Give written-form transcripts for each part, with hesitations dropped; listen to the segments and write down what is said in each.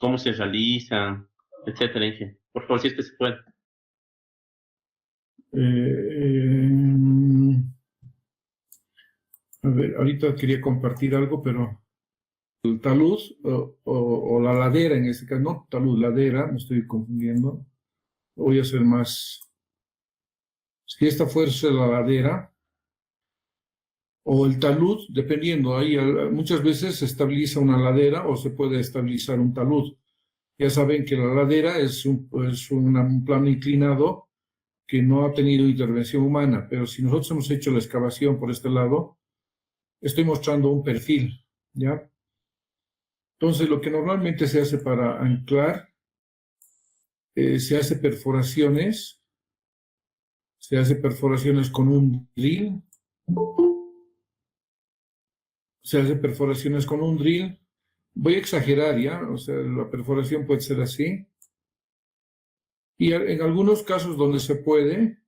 cómo se realizan, etcétera, Inge. Por favor, si es que se puede. Eh, a ver, ahorita quería compartir algo, pero el talud o la ladera en este caso, no talud, ladera, me estoy confundiendo. Voy a hacer más. Si esta fuese la ladera o el talud, dependiendo, ahí muchas veces se estabiliza una ladera o se puede estabilizar un talud. Ya saben que la ladera es un plano inclinado que no ha tenido intervención humana, pero si nosotros hemos hecho la excavación por este lado, estoy mostrando un perfil, ¿ya? Entonces, lo que normalmente se hace para anclar, se hace perforaciones con un drill, voy a exagerar, ¿ya? O sea, la perforación puede ser así, y en algunos casos donde se puede,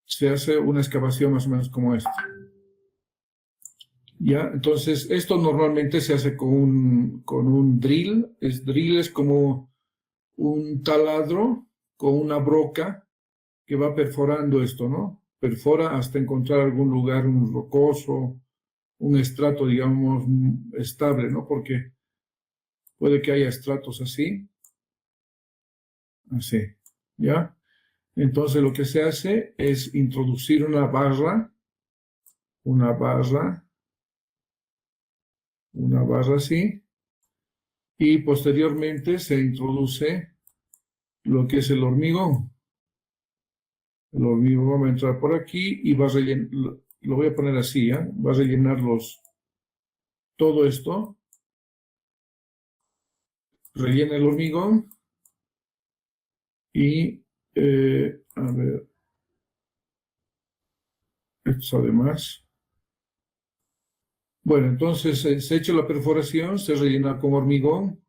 se hace una excavación más o menos como esta. ¿Ya? Entonces, esto normalmente se hace con un drill. Drill es como un taladro con una broca que va perforando esto, ¿no? Perfora hasta encontrar algún lugar, un rocoso, un estrato, digamos, estable, ¿no? Porque puede que haya estratos así, ¿ya? Entonces, lo que se hace es introducir una barra así, y posteriormente se introduce lo que es el hormigón. El hormigón va a entrar por aquí y va a rellenar, lo voy a poner así, ¿eh? Va a rellenar todo esto, rellena el hormigón y, a ver, esto además. Bueno, entonces se ha hecho la perforación, se rellena con hormigón,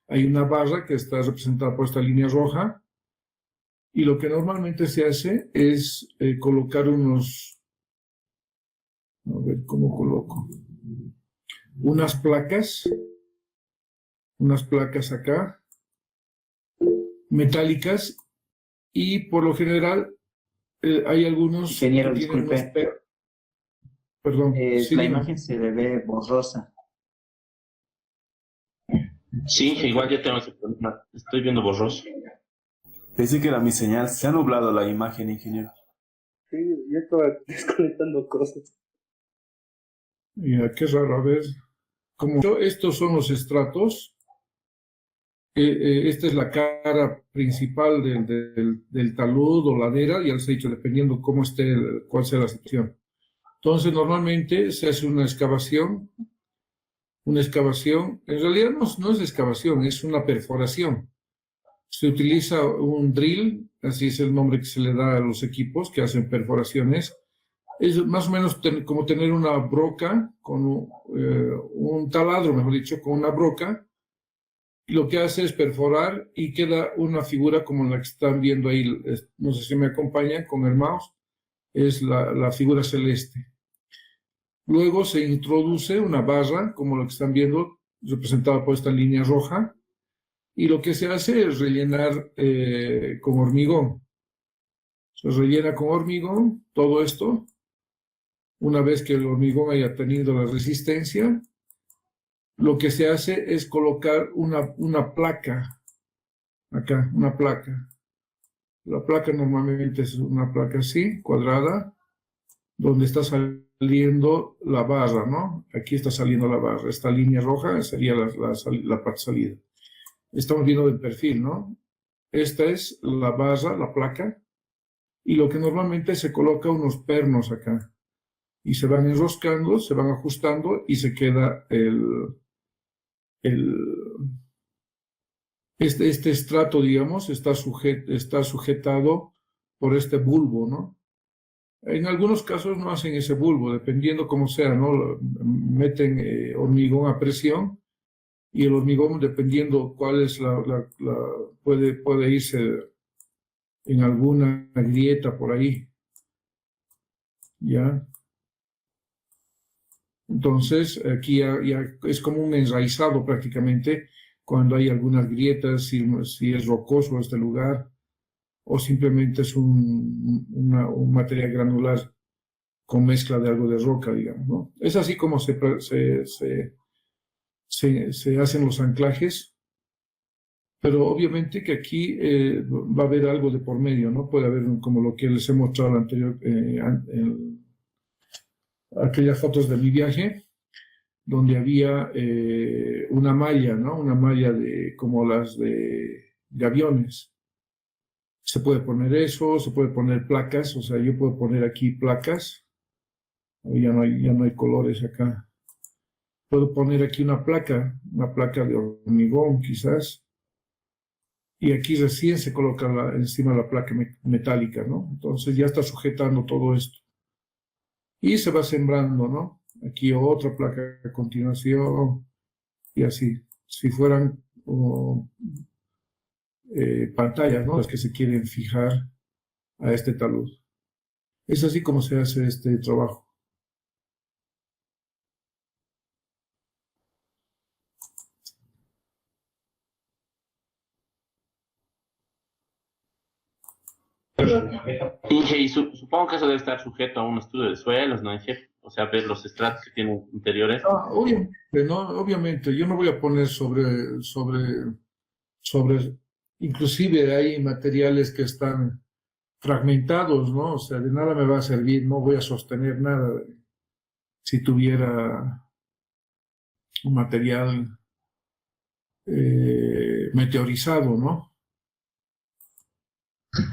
hay una barra que está representada por esta línea roja, y lo que normalmente se hace es colocar unos, a ver cómo coloco, unas placas acá, metálicas, y por lo general hay algunos Ingeniero, que tienen unos disculpe, perdón, sí, la dime. imagen se le ve borrosa. Sí, Inge, igual yo tengo ese problema. Estoy viendo borroso. Pensé que era mi señal. Se ha nublado la imagen, ingeniero. Sí, yo estaba desconectando cosas. Mira, qué raro, a ver. Estos son los estratos. Esta es la cara principal del talud o ladera, ya les he dicho, dependiendo cómo esté, cuál sea la sección. Entonces, normalmente se hace una excavación. En realidad no es excavación, es una perforación. Se utiliza un drill, así es el nombre que se le da a los equipos que hacen perforaciones. Es más o menos como tener una broca, un taladro, mejor dicho, con una broca. Y lo que hace es perforar y queda una figura como la que están viendo ahí. No sé si me acompañan con el mouse. Es la figura celeste. Luego se introduce una barra, como lo que están viendo, representada por esta línea roja. Y lo que se hace es rellenar con hormigón. Se rellena con hormigón todo esto. Una vez que el hormigón haya tenido la resistencia, lo que se hace es colocar una placa, acá, una placa. La placa normalmente es una placa así, cuadrada, donde está saliendo la barra, ¿no? Aquí está saliendo la barra. Esta línea roja sería la parte salida. Estamos viendo el perfil, ¿no? Esta es la barra, la placa, y lo que normalmente se coloca unos pernos acá. Y se van enroscando, se van ajustando y se queda este estrato, digamos, está sujetado por este bulbo, ¿no? En algunos casos no hacen ese bulbo, dependiendo cómo sea, ¿no? Meten hormigón a presión y el hormigón, dependiendo cuál es puede irse en alguna grieta por ahí, ¿ya? Entonces, aquí ya es como un enraizado prácticamente cuando hay algunas grietas, si es rocoso este lugar, o simplemente es un material granular con mezcla de algo de roca, digamos, ¿no? Es así como se hacen los anclajes, pero obviamente que aquí va a haber algo de por medio, ¿no? Puede haber, como lo que les he mostrado anterior, en aquellas fotos de mi viaje, donde había una malla, ¿no? Una malla como las de aviones. Se puede poner eso, se puede poner placas, o sea, yo puedo poner aquí placas. Ya no hay colores acá. Puedo poner aquí una placa de hormigón quizás, y aquí recién se coloca encima la placa metálica, ¿no? Entonces ya está sujetando todo esto. Y se va sembrando, ¿no? Aquí otra placa a continuación, y así. Si fueran pantallas, ¿no? Las que se quieren fijar a este talud. Es así como se hace este trabajo. Inge, y supongo que eso debe estar sujeto a un estudio de suelos, ¿no, Inge? O sea, ver los estratos que tienen interiores. Obviamente, ¿no? Obviamente, yo no voy a poner inclusive hay materiales que están fragmentados, ¿no? O sea, de nada me va a servir, no voy a sostener nada si tuviera un material meteorizado, ¿no?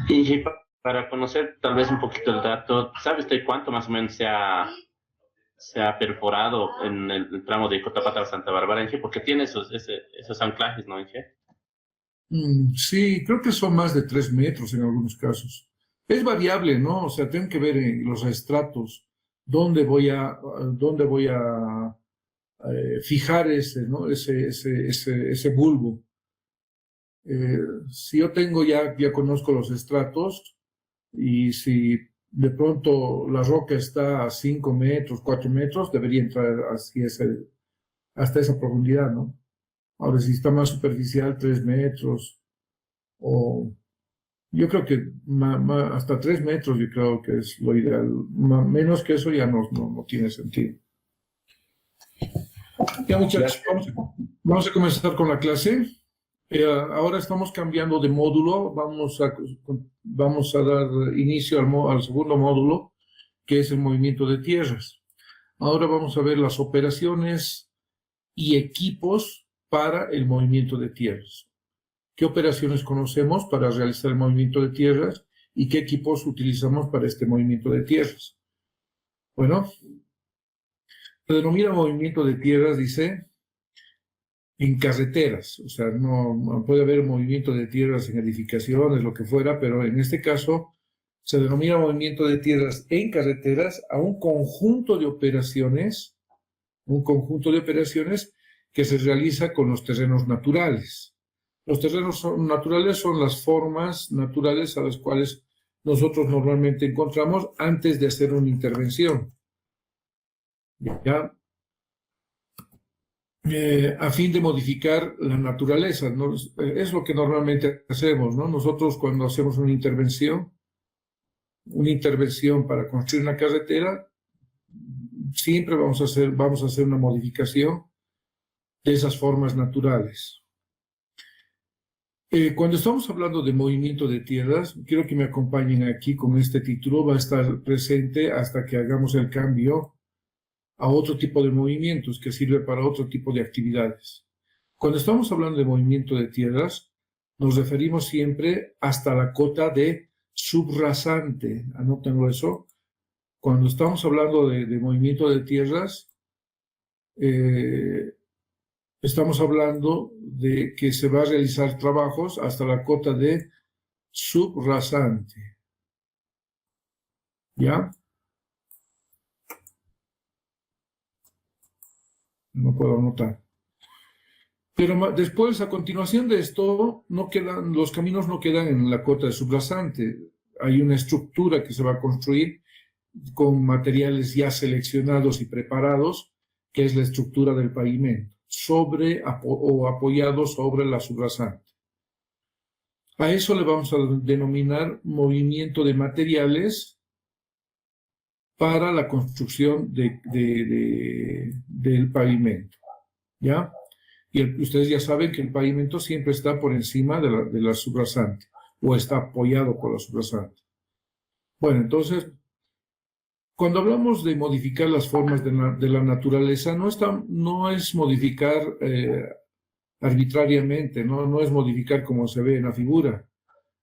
Y para conocer tal vez un poquito el dato, ¿sabes de cuánto más o menos se ha perforado en el tramo de Cotapata a Santa Bárbara, Inge? Porque tiene esos anclajes, ¿no, Inge? Sí, creo que son más de 3 metros en algunos casos. Es variable, ¿no? O sea, tengo que ver en los estratos dónde voy a fijar ¿no? ese bulbo. Si yo ya conozco los estratos, y si de pronto la roca está a 5 metros, 4 metros, debería entrar hasta esa profundidad, ¿no? Ahora, si está más superficial, 3 metros, o yo creo que hasta 3 metros, yo creo que es lo ideal. Menos que eso ya no tiene sentido. Ya, muchachos, vamos a comenzar con la clase. Ahora estamos cambiando de módulo. Vamos a dar inicio al segundo módulo, que es el movimiento de tierras. Ahora vamos a ver las operaciones y equipos para el movimiento de tierras. ¿Qué operaciones conocemos para realizar el movimiento de tierras y qué equipos utilizamos para este movimiento de tierras? Bueno, se denomina movimiento de tierras, dice, en carreteras. O sea, no puede haber movimiento de tierras en edificaciones, lo que fuera, pero en este caso se denomina movimiento de tierras en carreteras a un conjunto de operaciones que se realiza con los terrenos naturales. Los terrenos naturales son las formas naturales a las cuales nosotros normalmente encontramos antes de hacer una intervención. ¿Ya? A fin de modificar la naturaleza, ¿no? Es lo que normalmente hacemos, ¿no? Nosotros cuando hacemos una intervención para construir una carretera, siempre vamos a hacer una modificación de esas formas naturales. Cuando estamos hablando de movimiento de tierras, quiero que me acompañen aquí con este título. Va a estar presente hasta que hagamos el cambio a otro tipo de movimientos que sirve para otro tipo de actividades. Cuando estamos hablando de movimiento de tierras, nos referimos siempre hasta la cota de subrasante. Anótenlo eso. Cuando estamos hablando de movimiento de tierras, estamos hablando de que se va a realizar trabajos hasta la cota de subrasante. ¿Ya? No puedo anotar. Pero después, a continuación de esto, los caminos no quedan en la cota de subrasante. Hay una estructura que se va a construir con materiales ya seleccionados y preparados que es la estructura del pavimento, o apoyado sobre la subrasante. A eso le vamos a denominar movimiento de materiales para la construcción del pavimento, ¿ya? Y ustedes ya saben que el pavimento siempre está por encima de la subrasante, o está apoyado por la subrasante. Bueno, entonces, cuando hablamos de modificar las formas de la naturaleza, no es modificar arbitrariamente, no es modificar como se ve en la figura.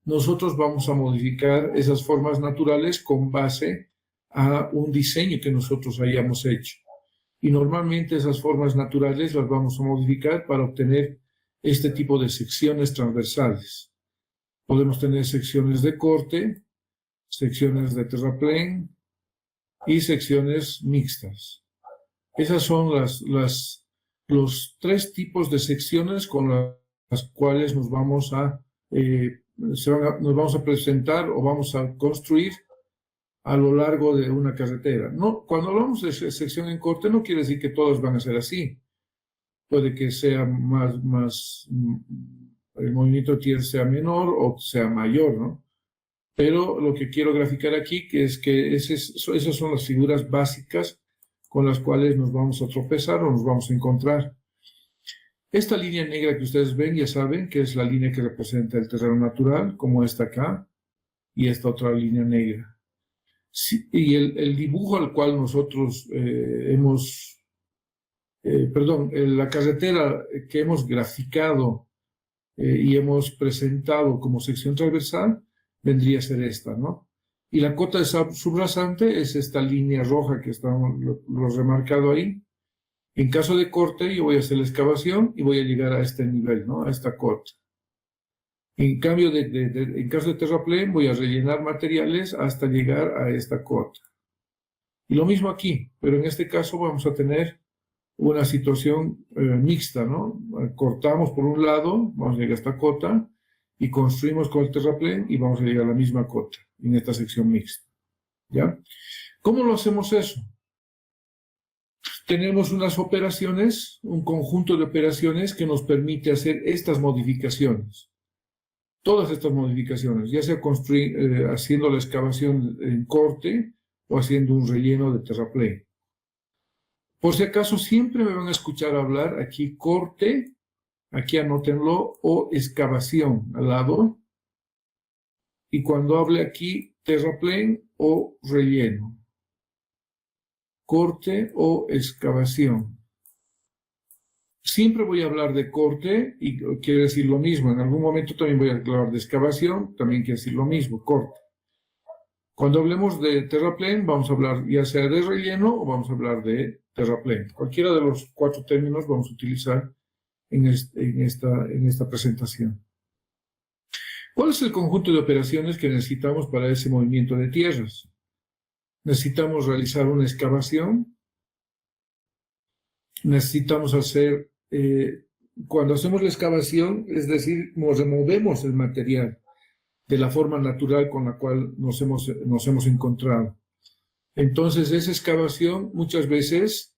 Nosotros vamos a modificar esas formas naturales con base a un diseño que nosotros hayamos hecho. Y normalmente esas formas naturales las vamos a modificar para obtener este tipo de secciones transversales. Podemos tener secciones de corte, secciones de terraplén y secciones mixtas. Esas son los tres tipos de secciones con las cuales nos vamos a presentar o vamos a construir a lo largo de una carretera. No, cuando hablamos de sección en corte no quiere decir que todas van a ser así. Puede que sea el movimiento de tierra sea menor o sea mayor, ¿no? Pero lo que quiero graficar aquí es que esas son las figuras básicas con las cuales nos vamos a tropezar o nos vamos a encontrar. Esta línea negra que ustedes ven, ya saben que es la línea que representa el terreno natural, como esta acá, y esta otra línea negra. Sí, y el dibujo al cual nosotros la carretera que hemos graficado y hemos presentado como sección transversal vendría a ser esta, ¿no? Y la cota subrasante es esta línea roja que está lo remarcado ahí. En caso de corte, yo voy a hacer la excavación y voy a llegar a este nivel, ¿no? A esta cota. En cambio, en caso de terraplén, voy a rellenar materiales hasta llegar a esta cota. Y lo mismo aquí, pero en este caso vamos a tener una situación mixta, ¿no? Cortamos por un lado, vamos a llegar a esta cota, y construimos con el terraplén y vamos a llegar a la misma cota, en esta sección mixta, ¿ya? ¿Cómo lo hacemos eso? Tenemos unas operaciones, un conjunto de operaciones que nos permite hacer estas modificaciones. Todas estas modificaciones, ya sea haciendo la excavación en corte o haciendo un relleno de terraplén. Por si acaso, siempre me van a escuchar hablar aquí corte, aquí anótenlo, o excavación al lado. Y cuando hable aquí terraplén o relleno. Corte o excavación. Siempre voy a hablar de corte y quiere decir lo mismo. En algún momento también voy a hablar de excavación, también quiere decir lo mismo, corte. Cuando hablemos de terraplén, vamos a hablar ya sea de relleno o vamos a hablar de terraplén. Cualquiera de los cuatro términos vamos a utilizar en esta presentación. ¿Cuál es el conjunto de operaciones que necesitamos para ese movimiento de tierras? Necesitamos realizar una excavación. Necesitamos hacer, cuando hacemos la excavación, es decir, removemos el material de la forma natural con la cual nos hemos encontrado. Entonces, esa excavación muchas veces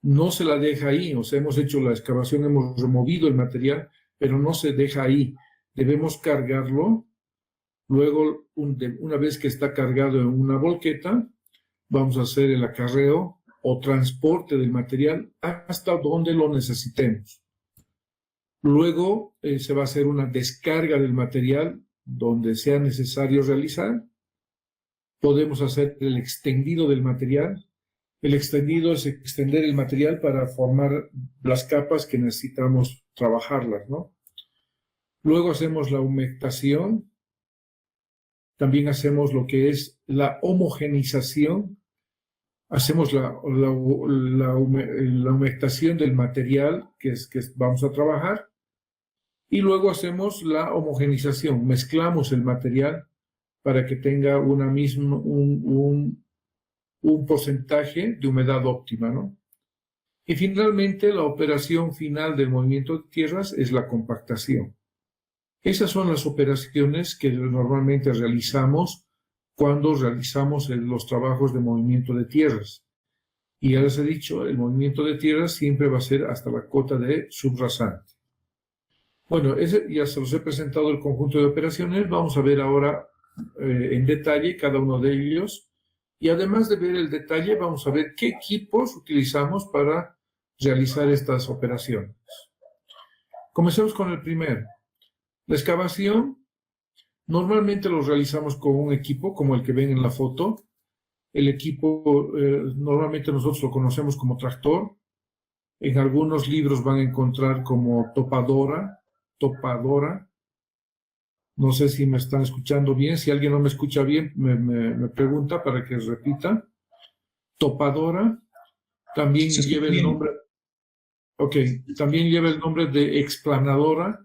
no se la deja ahí, o sea, hemos hecho la excavación, hemos removido el material, pero no se deja ahí. Debemos cargarlo. Luego, una vez que está cargado en una volqueta, vamos a hacer el acarreo o transporte del material hasta donde lo necesitemos. Luego se va a hacer una descarga del material donde sea necesario realizar. Podemos hacer el extendido del material. El extendido es extender el material para formar las capas que necesitamos trabajarlas, ¿no? Luego hacemos la humectación. También hacemos lo que es la homogenización. Hacemos la humectación del material que vamos a trabajar. Y luego hacemos la homogenización. Mezclamos el material para que tenga un porcentaje de humedad óptima, ¿no? Y finalmente, la operación final del movimiento de tierras es la compactación. Esas son las operaciones que normalmente realizamos cuando realizamos los trabajos de movimiento de tierras. Y ya les he dicho, el movimiento de tierra siempre va a ser hasta la cota de subrasante. Bueno, ya se los he presentado el conjunto de operaciones. Vamos a ver ahora en detalle cada uno de ellos. Y además de ver el detalle, vamos a ver qué equipos utilizamos para realizar estas operaciones. Comencemos con el primero. La excavación, normalmente lo realizamos con un equipo como el que ven en la foto. El equipo, normalmente nosotros lo conocemos como tractor. En algunos libros van a encontrar como topadora. No sé si me están escuchando bien. Si alguien no me escucha bien, me pregunta para que repita. Topadora. También lleva el nombre. Ok, también lleva el nombre de explanadora.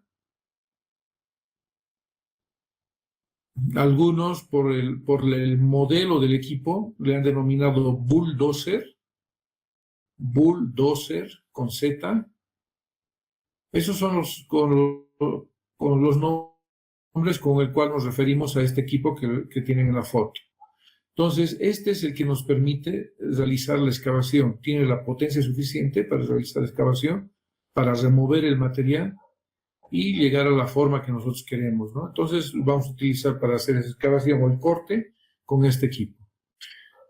Algunos, por el modelo del equipo, le han denominado bulldozer con Z. Esos son los nombres con el cual nos referimos a este equipo que tienen en la foto. Entonces, este es el que nos permite realizar la excavación. Tiene la potencia suficiente para realizar la excavación, para remover el material y llegar a la forma que nosotros queremos, ¿no? Entonces, vamos a utilizar para hacer esa excavación o el corte con este equipo.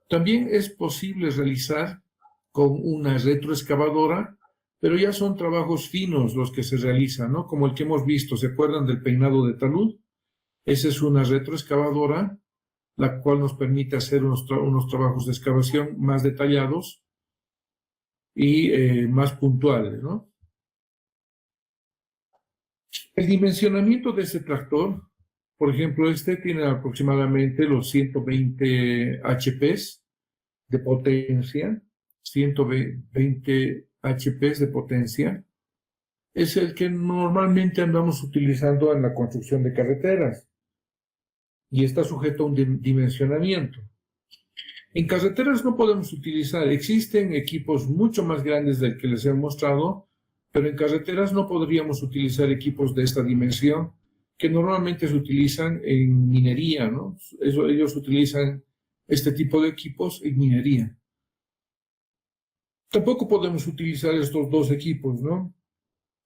También es posible realizar con una retroexcavadora, pero ya son trabajos finos los que se realizan, ¿no? Como el que hemos visto, ¿se acuerdan del peinado de talud? Esa es una retroexcavadora, la cual nos permite hacer unos trabajos de excavación más detallados y más puntuales, ¿no? El dimensionamiento de este tractor, por ejemplo, este tiene aproximadamente los 120 HPs de potencia, 120 HPs de potencia, es el que normalmente andamos utilizando en la construcción de carreteras y está sujeto a un dimensionamiento. En carreteras no podemos utilizar, existen equipos mucho más grandes del que les he mostrado, pero en carreteras no podríamos utilizar equipos de esta dimensión que normalmente se utilizan en minería, ¿no? Ellos utilizan este tipo de equipos en minería. Tampoco podemos utilizar estos dos equipos, ¿no?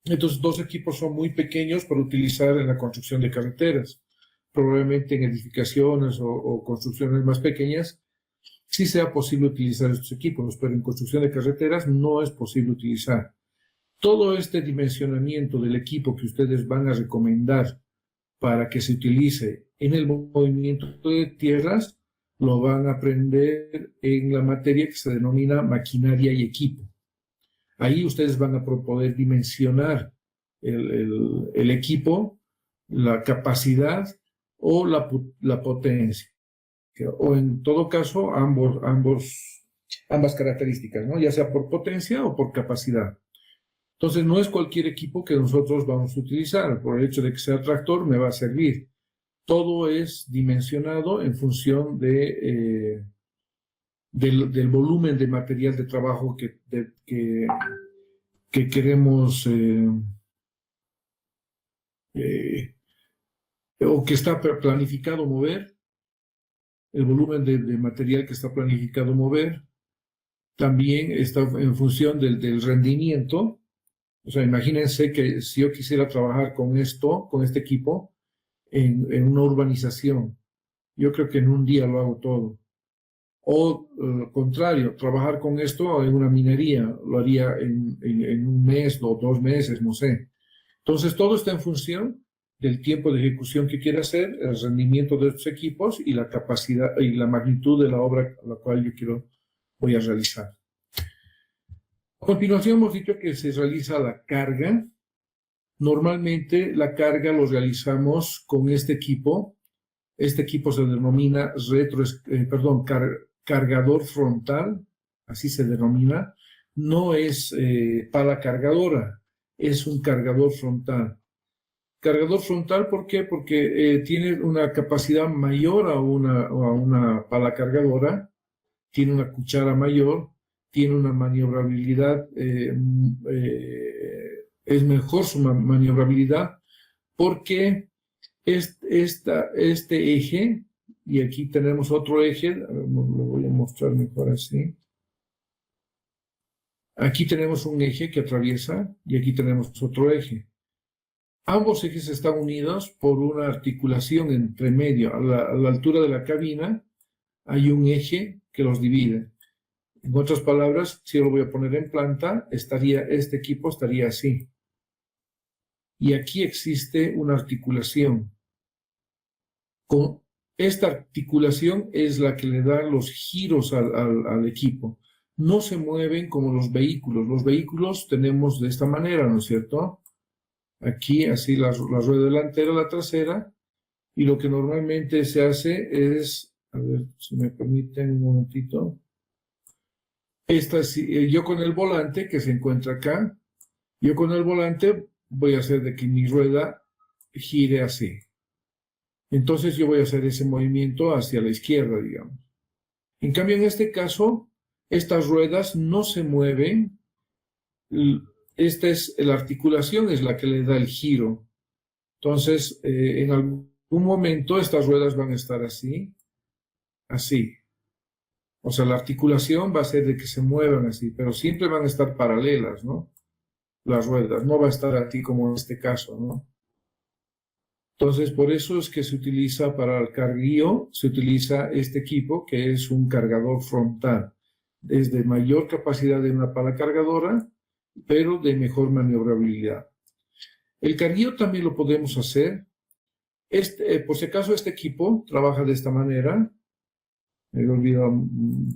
Estos dos equipos son muy pequeños para utilizar en la construcción de carreteras. Probablemente en edificaciones o construcciones más pequeñas sí sea posible utilizar estos equipos, pero en construcción de carreteras no es posible utilizar. Todo este dimensionamiento del equipo que ustedes van a recomendar para que se utilice en el movimiento de tierras, lo van a aprender en la materia que se denomina maquinaria y equipo. Ahí ustedes van a poder dimensionar el equipo, la capacidad o la potencia. O en todo caso, ambas características, ¿no? Ya sea por potencia o por capacidad. Entonces, no es cualquier equipo que nosotros vamos a utilizar. Por el hecho de que sea tractor, me va a servir. Todo es dimensionado en función del volumen de material de trabajo que queremos o que está planificado mover, el volumen de material que está planificado mover. También está en función del rendimiento. O sea, imagínense que si yo quisiera trabajar con este equipo, en una urbanización, yo creo que en un día lo hago todo. O contrario, trabajar con esto en una minería, lo haría en un mes o 2 meses, no sé. Entonces, todo está en función del tiempo de ejecución que quiera hacer, el rendimiento de estos equipos y la capacidad y la magnitud de la obra a la cual voy a realizar. A continuación hemos dicho que se realiza la carga. Normalmente la carga lo realizamos con este equipo. Este equipo se denomina cargador frontal, así se denomina. No es pala cargadora, es un cargador frontal. Cargador frontal, ¿por qué? Porque tiene una capacidad mayor a una pala cargadora, tiene una cuchara mayor, tiene una maniobrabilidad, es mejor su maniobrabilidad, porque este eje, y aquí tenemos otro eje, lo voy a mostrar mejor así. Aquí tenemos un eje que atraviesa y aquí tenemos otro eje. Ambos ejes están unidos por una articulación entre medio. A la altura de la cabina hay un eje que los divide. En otras palabras, si yo lo voy a poner en planta, este equipo estaría así. Y aquí existe una articulación. Con esta articulación es la que le da los giros al equipo. No se mueven como los vehículos. Los vehículos tenemos de esta manera, ¿no es cierto? Aquí, así la rueda delantera, la trasera. Y lo que normalmente se hace es, a ver si me permiten un momentito. Yo con el volante que se encuentra acá, yo con el volante voy a hacer de que mi rueda gire así. Entonces yo voy a hacer ese movimiento hacia la izquierda, digamos. En cambio, en este caso, estas ruedas no se mueven. La articulación es la que le da el giro. Entonces, en algún momento estas ruedas van a estar así, así. O sea, la articulación va a ser de que se muevan así, pero siempre van a estar paralelas, ¿no? Las ruedas, no va a estar así como en este caso, ¿no? Entonces, por eso es que se utiliza para el carguío, se utiliza este equipo que es un cargador frontal. Es de mayor capacidad de una pala cargadora, pero de mejor maniobrabilidad. El carguío también lo podemos hacer. Por si acaso este equipo trabaja de esta manera. Me he olvidado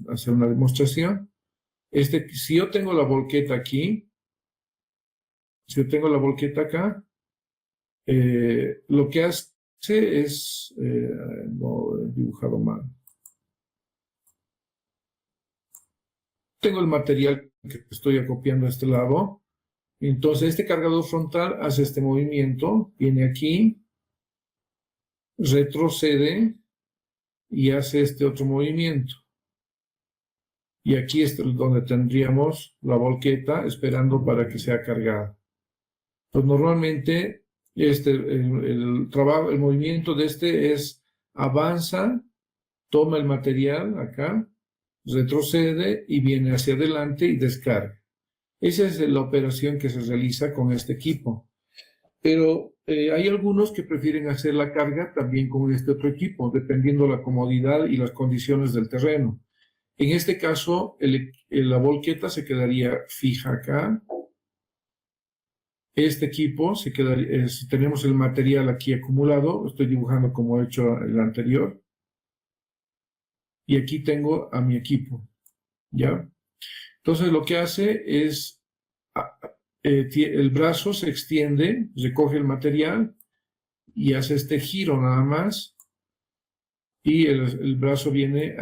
hacer una demostración. Si yo tengo la volqueta aquí, si yo tengo la volqueta acá, lo que hace es, no he dibujado mal. Tengo el material que estoy acopiando a este lado. Entonces este cargador frontal hace este movimiento, viene aquí, retrocede y hace este otro movimiento. Y aquí es donde tendríamos la volqueta esperando para que sea cargada. Pues normalmente el movimiento de este es avanza, toma el material acá, retrocede y viene hacia adelante y descarga. Esa es la operación que se realiza con este equipo. Pero hay algunos que prefieren hacer la carga también con este otro equipo, dependiendo la comodidad y las condiciones del terreno. En este caso, la volqueta se quedaría fija acá. Este equipo se quedaría, si tenemos el material aquí acumulado, estoy dibujando como he hecho el anterior. Y aquí tengo a mi equipo, ¿ya? Entonces lo que hace es, el brazo se extiende, recoge el material y hace este giro nada más. Y el brazo viene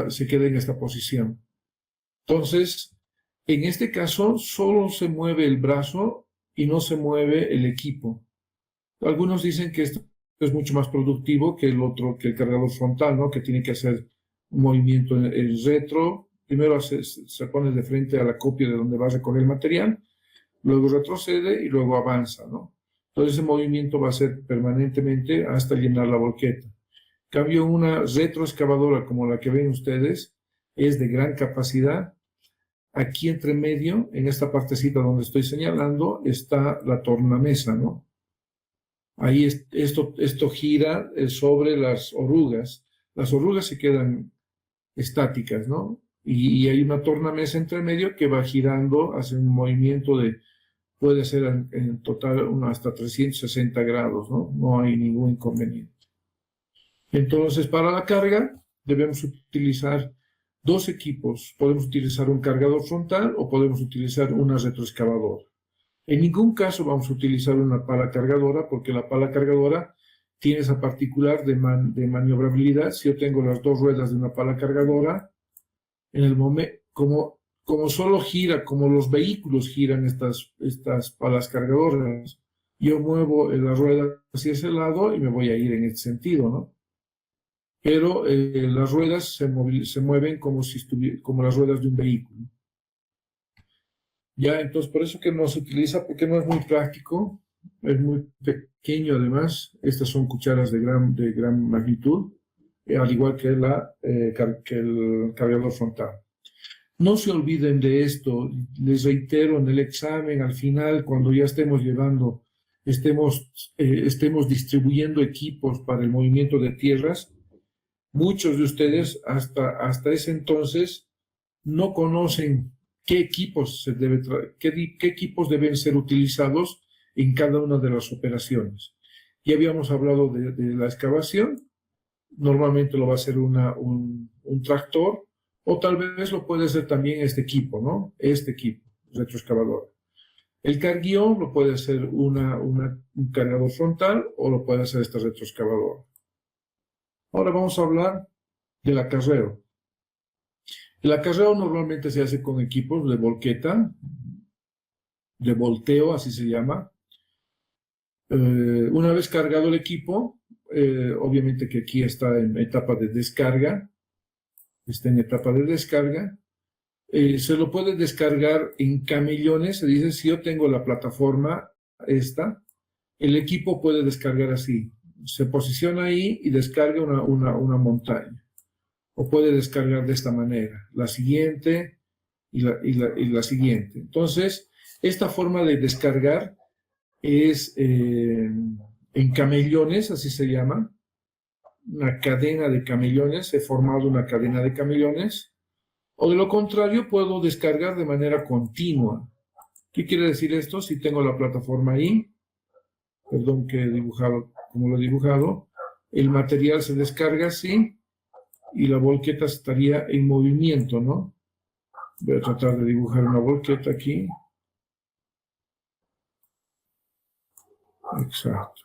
se queda en esta posición. Entonces, en este caso, solo se mueve el brazo y no se mueve el equipo. Algunos dicen que esto es mucho más productivo que que el cargador frontal, ¿no? Que tiene que hacer un movimiento en el retro. Primero se pone de frente a la copia de donde va a recoger el material, luego retrocede y luego avanza, ¿no? Entonces ese movimiento va a ser permanentemente hasta llenar la volqueta. En cambio, una retroexcavadora como la que ven ustedes es de gran capacidad. Aquí entre medio, en esta partecita donde estoy señalando, está la tornamesa, ¿no? Ahí esto gira sobre las orugas. Las orugas se quedan estáticas, ¿no? Y hay una tornamesa entre medio que va girando, hace un movimiento puede ser en total hasta 360 grados, ¿no? No hay ningún inconveniente. Entonces, para la carga, debemos utilizar dos equipos. Podemos utilizar un cargador frontal o podemos utilizar una retroexcavadora. En ningún caso vamos a utilizar una pala cargadora porque la pala cargadora tiene esa particular de maniobrabilidad. Si yo tengo las dos ruedas de una pala cargadora, en el momento, como solo gira, como los vehículos giran estas palas cargadoras, yo muevo la rueda hacia ese lado y me voy a ir en este sentido, ¿no? Pero las ruedas se mueven como las ruedas de un vehículo. Ya, entonces por eso que no se utiliza, porque no es muy práctico, es muy pequeño además. Estas son cucharas de gran magnitud, al igual que el cargador frontal. No se olviden de esto. Les reitero, en el examen, al final, cuando ya estemos estemos distribuyendo equipos para el movimiento de tierras, muchos de ustedes hasta ese entonces no conocen qué equipos qué equipos deben ser utilizados en cada una de las operaciones. Ya habíamos hablado de la excavación. Normalmente lo va a hacer un tractor, o tal vez lo puede hacer también este equipo, ¿no? Este equipo, retroexcavador. El carguión lo puede hacer un cargador frontal, o lo puede hacer este retroexcavador. Ahora vamos a hablar del acarreo. El acarreo normalmente se hace con equipos de volqueta, de volteo, así se llama. Una vez cargado el equipo, obviamente que aquí está en etapa de descarga, se lo puede descargar en camellones. Se dice, si yo tengo la plataforma el equipo puede descargar así, se posiciona ahí y descarga una montaña, o puede descargar de esta manera, la siguiente y la siguiente. Entonces, esta forma de descargar es en camellones, así se llama, una cadena de camellones. He formado una cadena de camellones, o de lo contrario puedo descargar de manera continua. ¿Qué quiere decir esto? Si tengo la plataforma ahí, perdón que he dibujado como lo he dibujado, el material se descarga así y la volqueta estaría en movimiento, ¿no? Voy a tratar de dibujar una volqueta aquí. Exacto.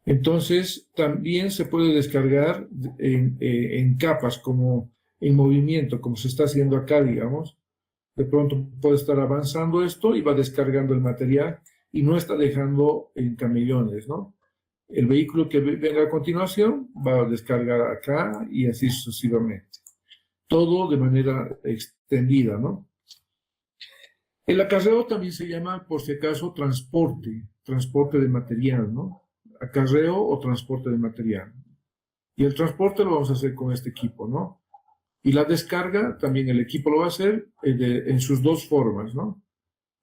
Entonces, también se puede descargar en capas, como en movimiento, como se está haciendo acá, digamos. De pronto puede estar avanzando esto y va descargando el material y no está dejando en camellones, ¿no? El vehículo que venga a continuación va a descargar acá y así sucesivamente. Todo de manera extendida, ¿no? El acarreo también se llama, por si acaso, transporte de material, ¿no? Acarreo o transporte de material. Y el transporte lo vamos a hacer con este equipo, ¿no? Y la descarga también el equipo lo va a hacer en sus dos formas, ¿no?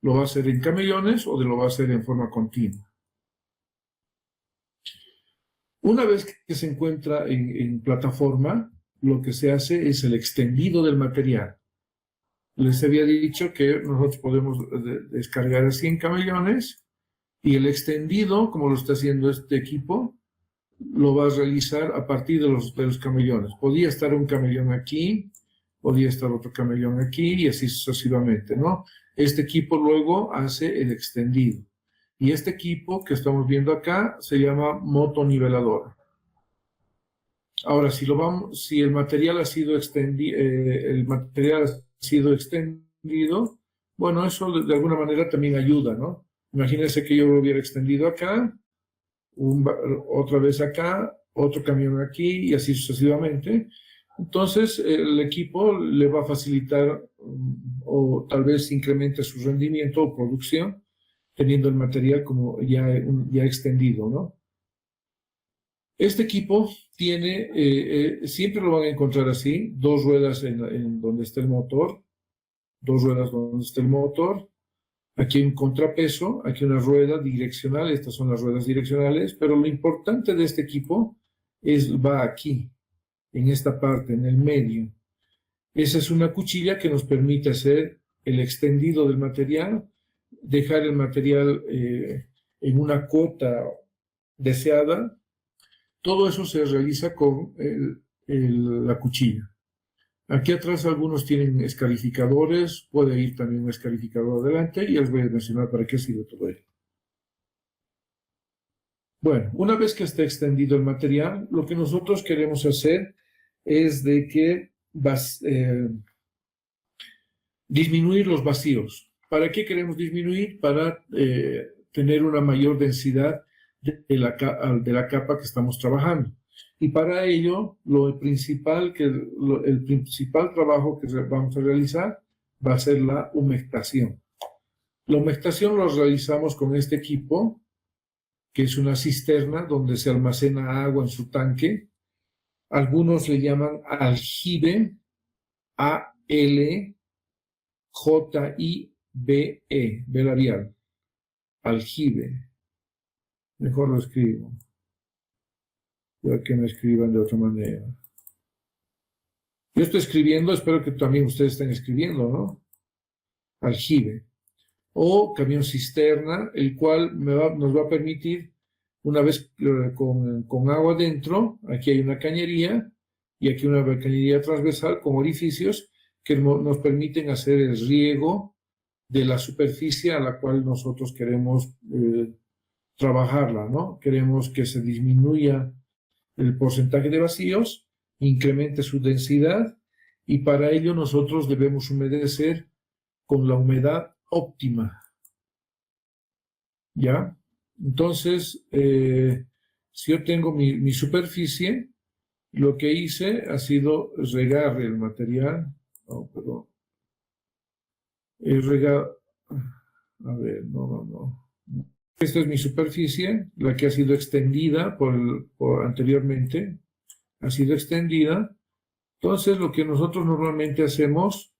Lo va a hacer en camellones o lo va a hacer en forma continua. Una vez que se encuentra en plataforma, lo que se hace es el extendido del material. Les había dicho que nosotros podemos descargar así en camellones, y el extendido, como lo está haciendo este equipo, lo va a realizar a partir de los camellones. Podía estar un camellón aquí, podía estar otro camellón aquí, y así sucesivamente, ¿no? Este equipo luego hace el extendido. Y este equipo que estamos viendo acá se llama motonivelador. Ahora, si el material ha sido extendido, bueno, eso de alguna manera también ayuda, ¿no? Imagínense que yo lo hubiera extendido acá, otra vez acá, otro camión aquí y así sucesivamente. Entonces, el equipo le va a facilitar o tal vez incremente su rendimiento o producción teniendo el material como ya extendido, ¿no? Este equipo tiene, siempre lo van a encontrar así, dos ruedas en donde está el motor, aquí hay un contrapeso, aquí una rueda direccional, estas son las ruedas direccionales, pero lo importante de este equipo va aquí, en esta parte, en el medio. Esa es una cuchilla que nos permite hacer el extendido del material, dejar el material en una cota deseada. Todo eso se realiza con la cuchilla. Aquí atrás algunos tienen escarificadores, puede ir también un escarificador adelante y les voy a mencionar para qué sirve todo ello. Bueno, una vez que esté extendido el material, lo que nosotros queremos hacer es de que disminuir los vacíos. ¿Para qué queremos disminuir? Para tener una mayor densidad de la capa que estamos trabajando. Y para ello, el principal trabajo que vamos a realizar va a ser la humectación. La humectación lo realizamos con este equipo, que es una cisterna donde se almacena agua en su tanque. Algunos le llaman aljibe, AL, J-I-B-E, B labial, aljibe. Mejor lo escribo. Yo que me escriban de otra manera. Yo estoy escribiendo, espero que también ustedes estén escribiendo, ¿no? Aljibe. O camión cisterna, el cual nos va a permitir, una vez con agua dentro, aquí hay una cañería, y aquí una cañería transversal con orificios que nos permiten hacer el riego de la superficie a la cual nosotros queremos trabajarla, ¿no? Queremos que se disminuya el porcentaje de vacíos, incremente su densidad, y para ello nosotros debemos humedecer con la humedad óptima. ¿Ya? Entonces, si yo tengo mi superficie, lo que hice ha sido regar el material. Oh, perdón. He regado. A ver, no. Esta es mi superficie, la que ha sido extendida anteriormente. Ha sido extendida. Entonces, lo que nosotros normalmente hacemos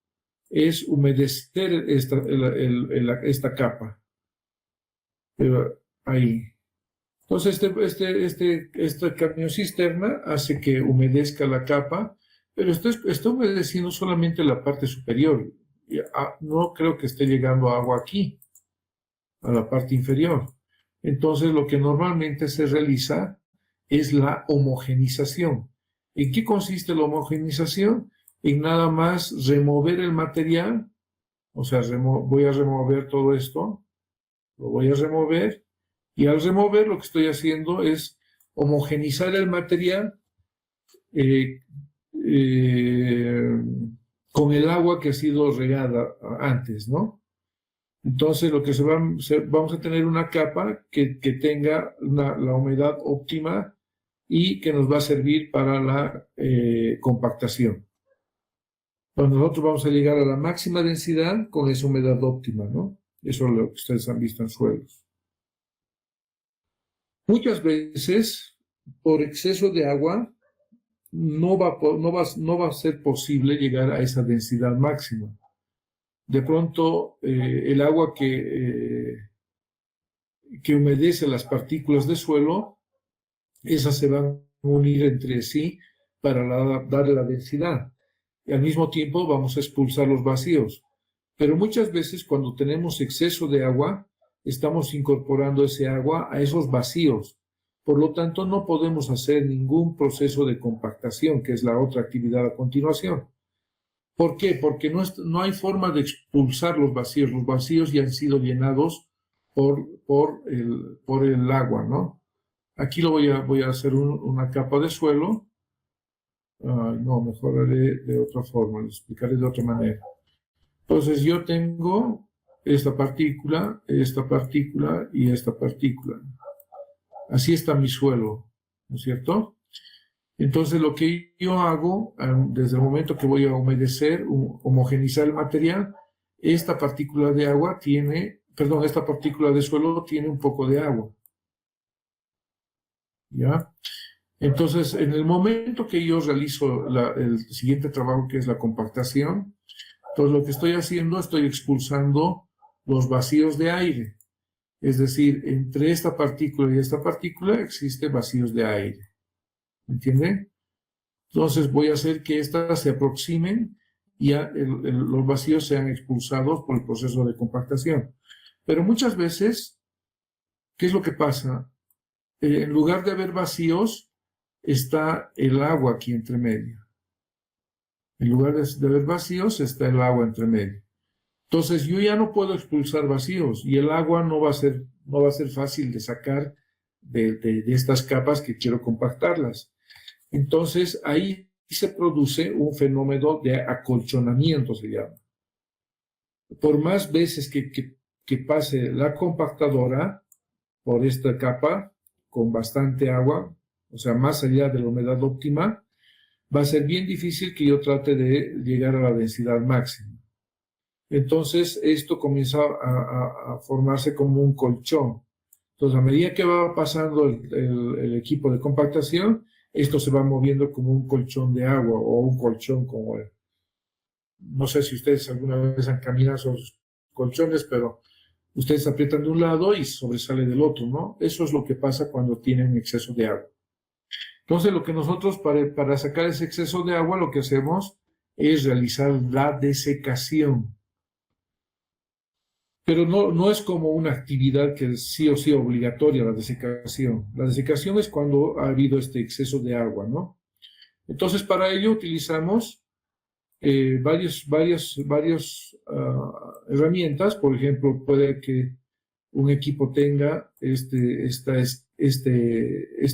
es humedecer esta capa. Pero ahí. Entonces, este camión cisterna hace que humedezca la capa, pero está humedeciendo solamente la parte superior. No creo que esté llegando agua aquí, a la parte inferior. Entonces, lo que normalmente se realiza es la homogenización. ¿En qué consiste la homogenización? En nada más remover el material, o sea, voy a remover todo esto, lo voy a remover, y al remover lo que estoy haciendo es homogenizar el material con el agua que ha sido regada antes, ¿no? Entonces lo que vamos a tener una capa que tenga la humedad óptima y que nos va a servir para la compactación. Cuando nosotros vamos a llegar a la máxima densidad con esa humedad óptima, ¿no? Eso es lo que ustedes han visto en suelos. Muchas veces, por exceso de agua, no va a ser posible llegar a esa densidad máxima. De pronto, el agua que humedece las partículas de suelo, esas se van a unir entre sí para darle la densidad. Y al mismo tiempo vamos a expulsar los vacíos. Pero muchas veces cuando tenemos exceso de agua, estamos incorporando ese agua a esos vacíos. Por lo tanto, no podemos hacer ningún proceso de compactación, que es la otra actividad a continuación. ¿Por qué? Porque no hay forma de expulsar los vacíos. Los vacíos ya han sido llenados por el agua, ¿no? Aquí voy a hacer una capa de suelo. No, mejor haré de otra forma, lo explicaré de otra manera. Entonces yo tengo esta partícula y esta partícula. Así está mi suelo, ¿no es cierto? Entonces lo que yo hago, desde el momento que voy a homogenizar el material, esta partícula de suelo tiene un poco de agua. ¿Ya? Entonces, en el momento que yo realizo el siguiente trabajo, que es la compactación, entonces lo que estoy haciendo, estoy expulsando los vacíos de aire. Es decir, entre esta partícula y esta partícula existen vacíos de aire. ¿Entienden? Entonces voy a hacer que estas se aproximen y los vacíos sean expulsados por el proceso de compactación. Pero muchas veces, ¿qué es lo que pasa? En lugar de haber vacíos, está el agua aquí entre medio. En lugar de haber vacíos, está el agua entre medio. Entonces yo ya no puedo expulsar vacíos y el agua no va a ser fácil de sacar de estas capas que quiero compactarlas. Entonces ahí se produce un fenómeno de acolchonamiento, se llama. Por más veces que pase la compactadora por esta capa con bastante agua, o sea, más allá de la humedad óptima, va a ser bien difícil que yo trate de llegar a la densidad máxima. Entonces, esto comienza a formarse como un colchón. Entonces, a medida que va pasando el equipo de compactación, esto se va moviendo como un colchón de agua o un colchón como no sé si ustedes alguna vez han caminado sobre sus colchones, pero ustedes aprietan de un lado y sobresale del otro, ¿no? Eso es lo que pasa cuando tienen exceso de agua. Entonces, lo que nosotros, para sacar ese exceso de agua, lo que hacemos es realizar la desecación. Pero no es como una actividad que es sí o sí obligatoria, la desecación. La desecación es cuando ha habido este exceso de agua, ¿no? Entonces, para ello utilizamos varias herramientas. Por ejemplo, puede que un equipo tenga este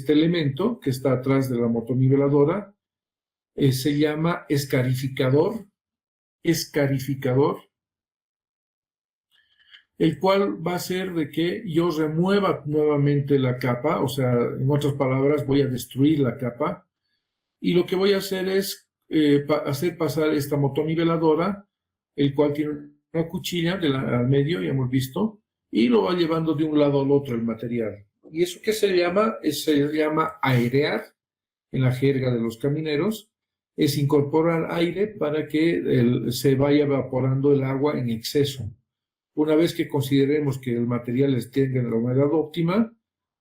elemento que está atrás de la motoniveladora. Se llama escarificador, el cual va a hacer de que yo remueva nuevamente la capa, o sea, en otras palabras, voy a destruir la capa, y lo que voy a hacer es hacer pasar esta motoniveladora, el cual tiene una cuchilla al medio, ya hemos visto, y lo va llevando de un lado al otro el material. ¿Y eso qué se llama? Se llama airear, en la jerga de los camineros, es incorporar aire para que se vaya evaporando el agua en exceso. Una vez que consideremos que el material tenga la humedad óptima,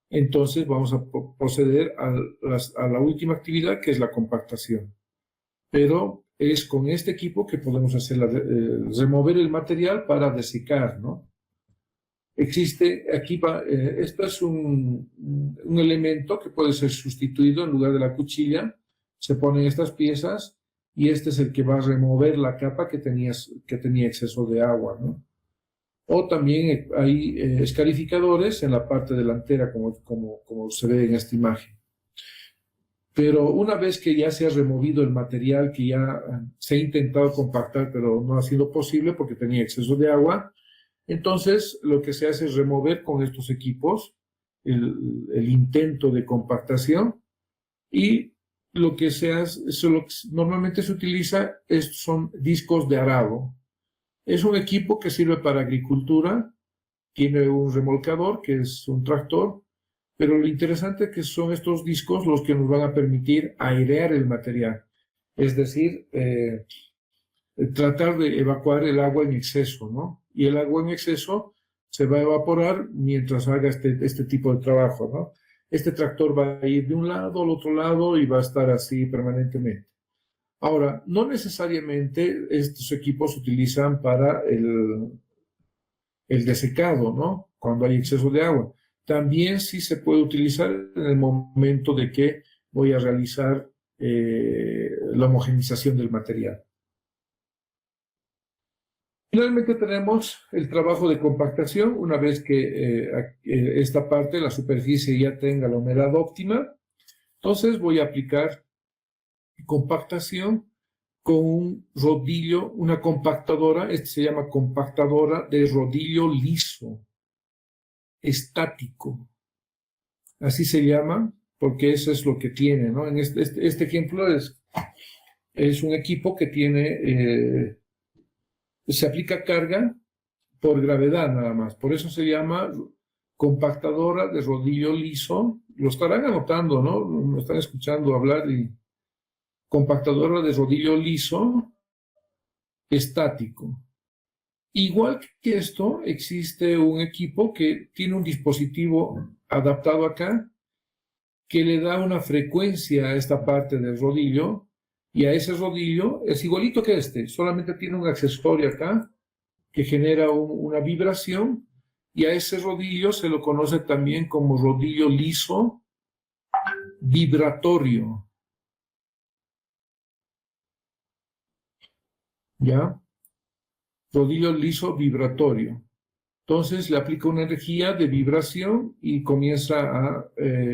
entonces vamos a proceder a la última actividad, que es la compactación. Pero es con este equipo que podemos hacer remover el material para desecar, ¿no? Existe aquí, esto es un elemento que puede ser sustituido en lugar de la cuchilla. Se ponen estas piezas y este es el que va a remover la capa que tenía exceso de agua, ¿no? O también hay escarificadores en la parte delantera, como se ve en esta imagen. Pero una vez que ya se ha removido el material que ya se ha intentado compactar, pero no ha sido posible porque tenía exceso de agua, entonces lo que se hace es remover con estos equipos el intento de compactación, y lo que se hace, lo que normalmente se utiliza son discos de arado. Es un equipo que sirve para agricultura, tiene un remolcador que es un tractor, pero lo interesante es que son estos discos los que nos van a permitir airear el material, es decir, tratar de evacuar el agua en exceso, ¿no? Y el agua en exceso se va a evaporar mientras haga este tipo de trabajo, ¿no? Este tractor va a ir de un lado al otro lado y va a estar así permanentemente. Ahora, no necesariamente estos equipos se utilizan para el desecado, ¿no? Cuando hay exceso de agua. También sí se puede utilizar en el momento de que voy a realizar la homogenización del material. Finalmente tenemos el trabajo de compactación. Una vez que esta parte, la superficie, ya tenga la humedad óptima, entonces voy a aplicar compactación con un rodillo, una compactadora. Este se llama compactadora de rodillo liso, estático. Así se llama porque eso es lo que tiene, ¿no? En este ejemplo es un equipo que tiene, se aplica carga por gravedad nada más. Por eso se llama compactadora de rodillo liso. Lo estarán anotando, ¿no? Me están escuchando hablar y compactadora de rodillo liso estático. Igual que esto, existe un equipo que tiene un dispositivo adaptado acá que le da una frecuencia a esta parte del rodillo, y a ese rodillo es igualito que solamente tiene un accesorio acá que genera una vibración, y a ese rodillo se lo conoce también como rodillo liso vibratorio. ¿Ya? Rodillo liso vibratorio. Entonces le aplica una energía de vibración y comienza a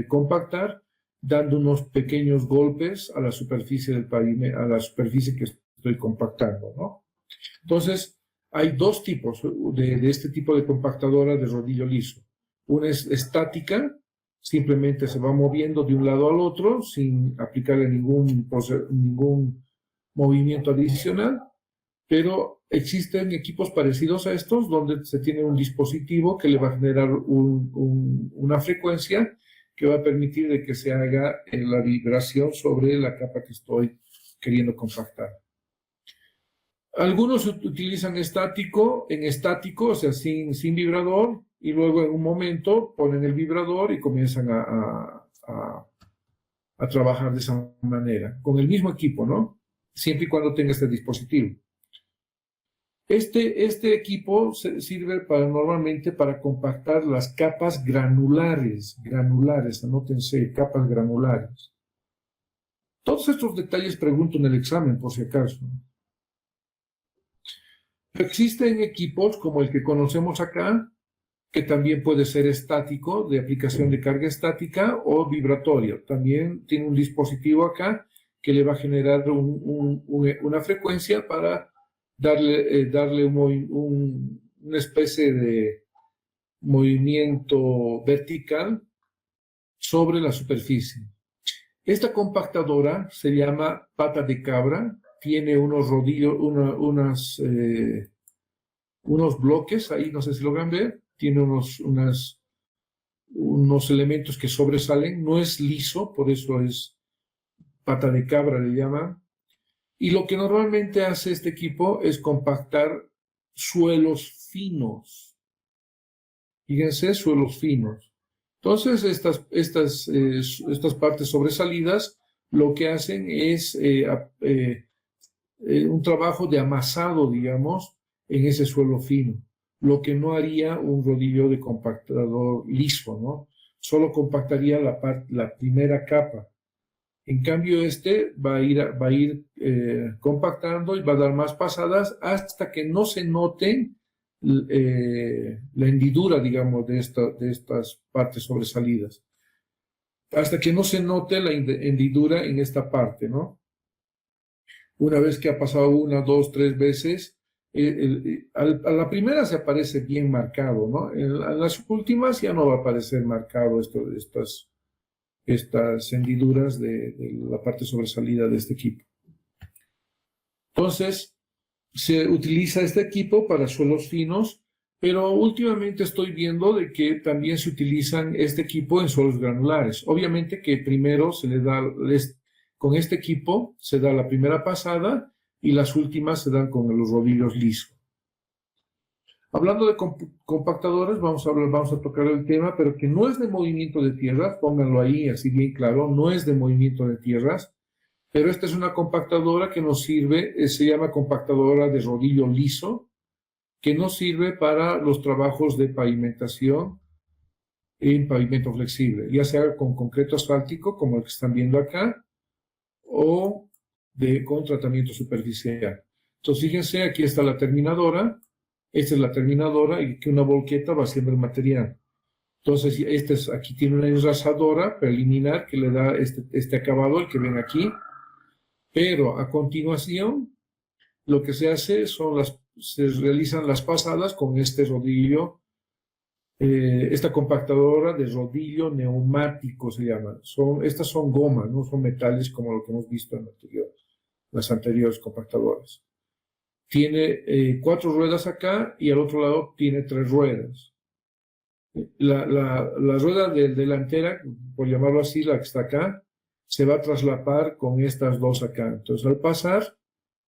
compactar, dando unos pequeños golpes a la superficie del pavimento, a la superficie que estoy compactando, ¿no? Entonces, hay dos tipos de este tipo de compactadora de rodillo liso. Una es estática, simplemente se va moviendo de un lado al otro sin aplicarle ningún movimiento adicional. Pero existen equipos parecidos a estos donde se tiene un dispositivo que le va a generar una frecuencia que va a permitir de que se haga la vibración sobre la capa que estoy queriendo compactar. Algunos utilizan estático, o sea, sin vibrador, y luego en un momento ponen el vibrador y comienzan a trabajar de esa manera, con el mismo equipo, ¿no? Siempre y cuando tenga este dispositivo. Este equipo sirve normalmente para compactar las capas granulares, anótense, capas granulares. Todos estos detalles pregunto en el examen, por si acaso. Existen equipos como el que conocemos acá, que también puede ser estático, de aplicación de carga estática, o vibratorio. También tiene un dispositivo acá que le va a generar una frecuencia para darle una especie de movimiento vertical sobre la superficie. Esta compactadora se llama pata de cabra, tiene unos rodillos, unos bloques, ahí no sé si logran ver, tiene unos elementos que sobresalen, no es liso, por eso es pata de cabra le llaman. Y lo que normalmente hace este equipo es compactar suelos finos. Fíjense, suelos finos. Entonces, estas partes sobresalidas lo que hacen es un trabajo de amasado, digamos, en ese suelo fino, lo que no haría un rodillo de compactador liso, ¿no? Solo compactaría la primera capa. En cambio, va a ir compactando y va a dar más pasadas hasta que no se noten la hendidura, digamos, de estas partes sobresalidas. Hasta que no se note la hendidura en esta parte, ¿no? Una vez que ha pasado 1, 2, 3 veces, a la primera se aparece bien marcado, ¿no? En las últimas ya no va a aparecer marcado estas hendiduras de la parte sobresalida de este equipo. Entonces, se utiliza este equipo para suelos finos, pero últimamente estoy viendo de que también se utilizan este equipo en suelos granulares. Obviamente que primero se le da, con este equipo se da la primera pasada y las últimas se dan con los rodillos lisos. Hablando de compactadores, vamos a tocar el tema, pero que no es de movimiento de tierras, pónganlo ahí así bien claro, no es de movimiento de tierras, pero esta es una compactadora que nos sirve, se llama compactadora de rodillo liso, que nos sirve para los trabajos de pavimentación en pavimento flexible, ya sea con concreto asfáltico, como el que están viendo acá, o con tratamiento superficial. Entonces, fíjense, aquí está la terminadora. Esta es la terminadora y que una volqueta va haciendo el material. Entonces, aquí tiene una enrasadora preliminar que le da este acabado, el que ven aquí. Pero a continuación, lo que se hace se realizan las pasadas con este rodillo, esta compactadora de rodillo neumático se llama. Estas son gomas, no son metales como lo que hemos visto en las anteriores compactadoras. Tiene 4 ruedas acá y al otro lado tiene 3 ruedas. La rueda delantera, por llamarlo así, la que está acá, se va a traslapar con estas dos acá. Entonces, al pasar,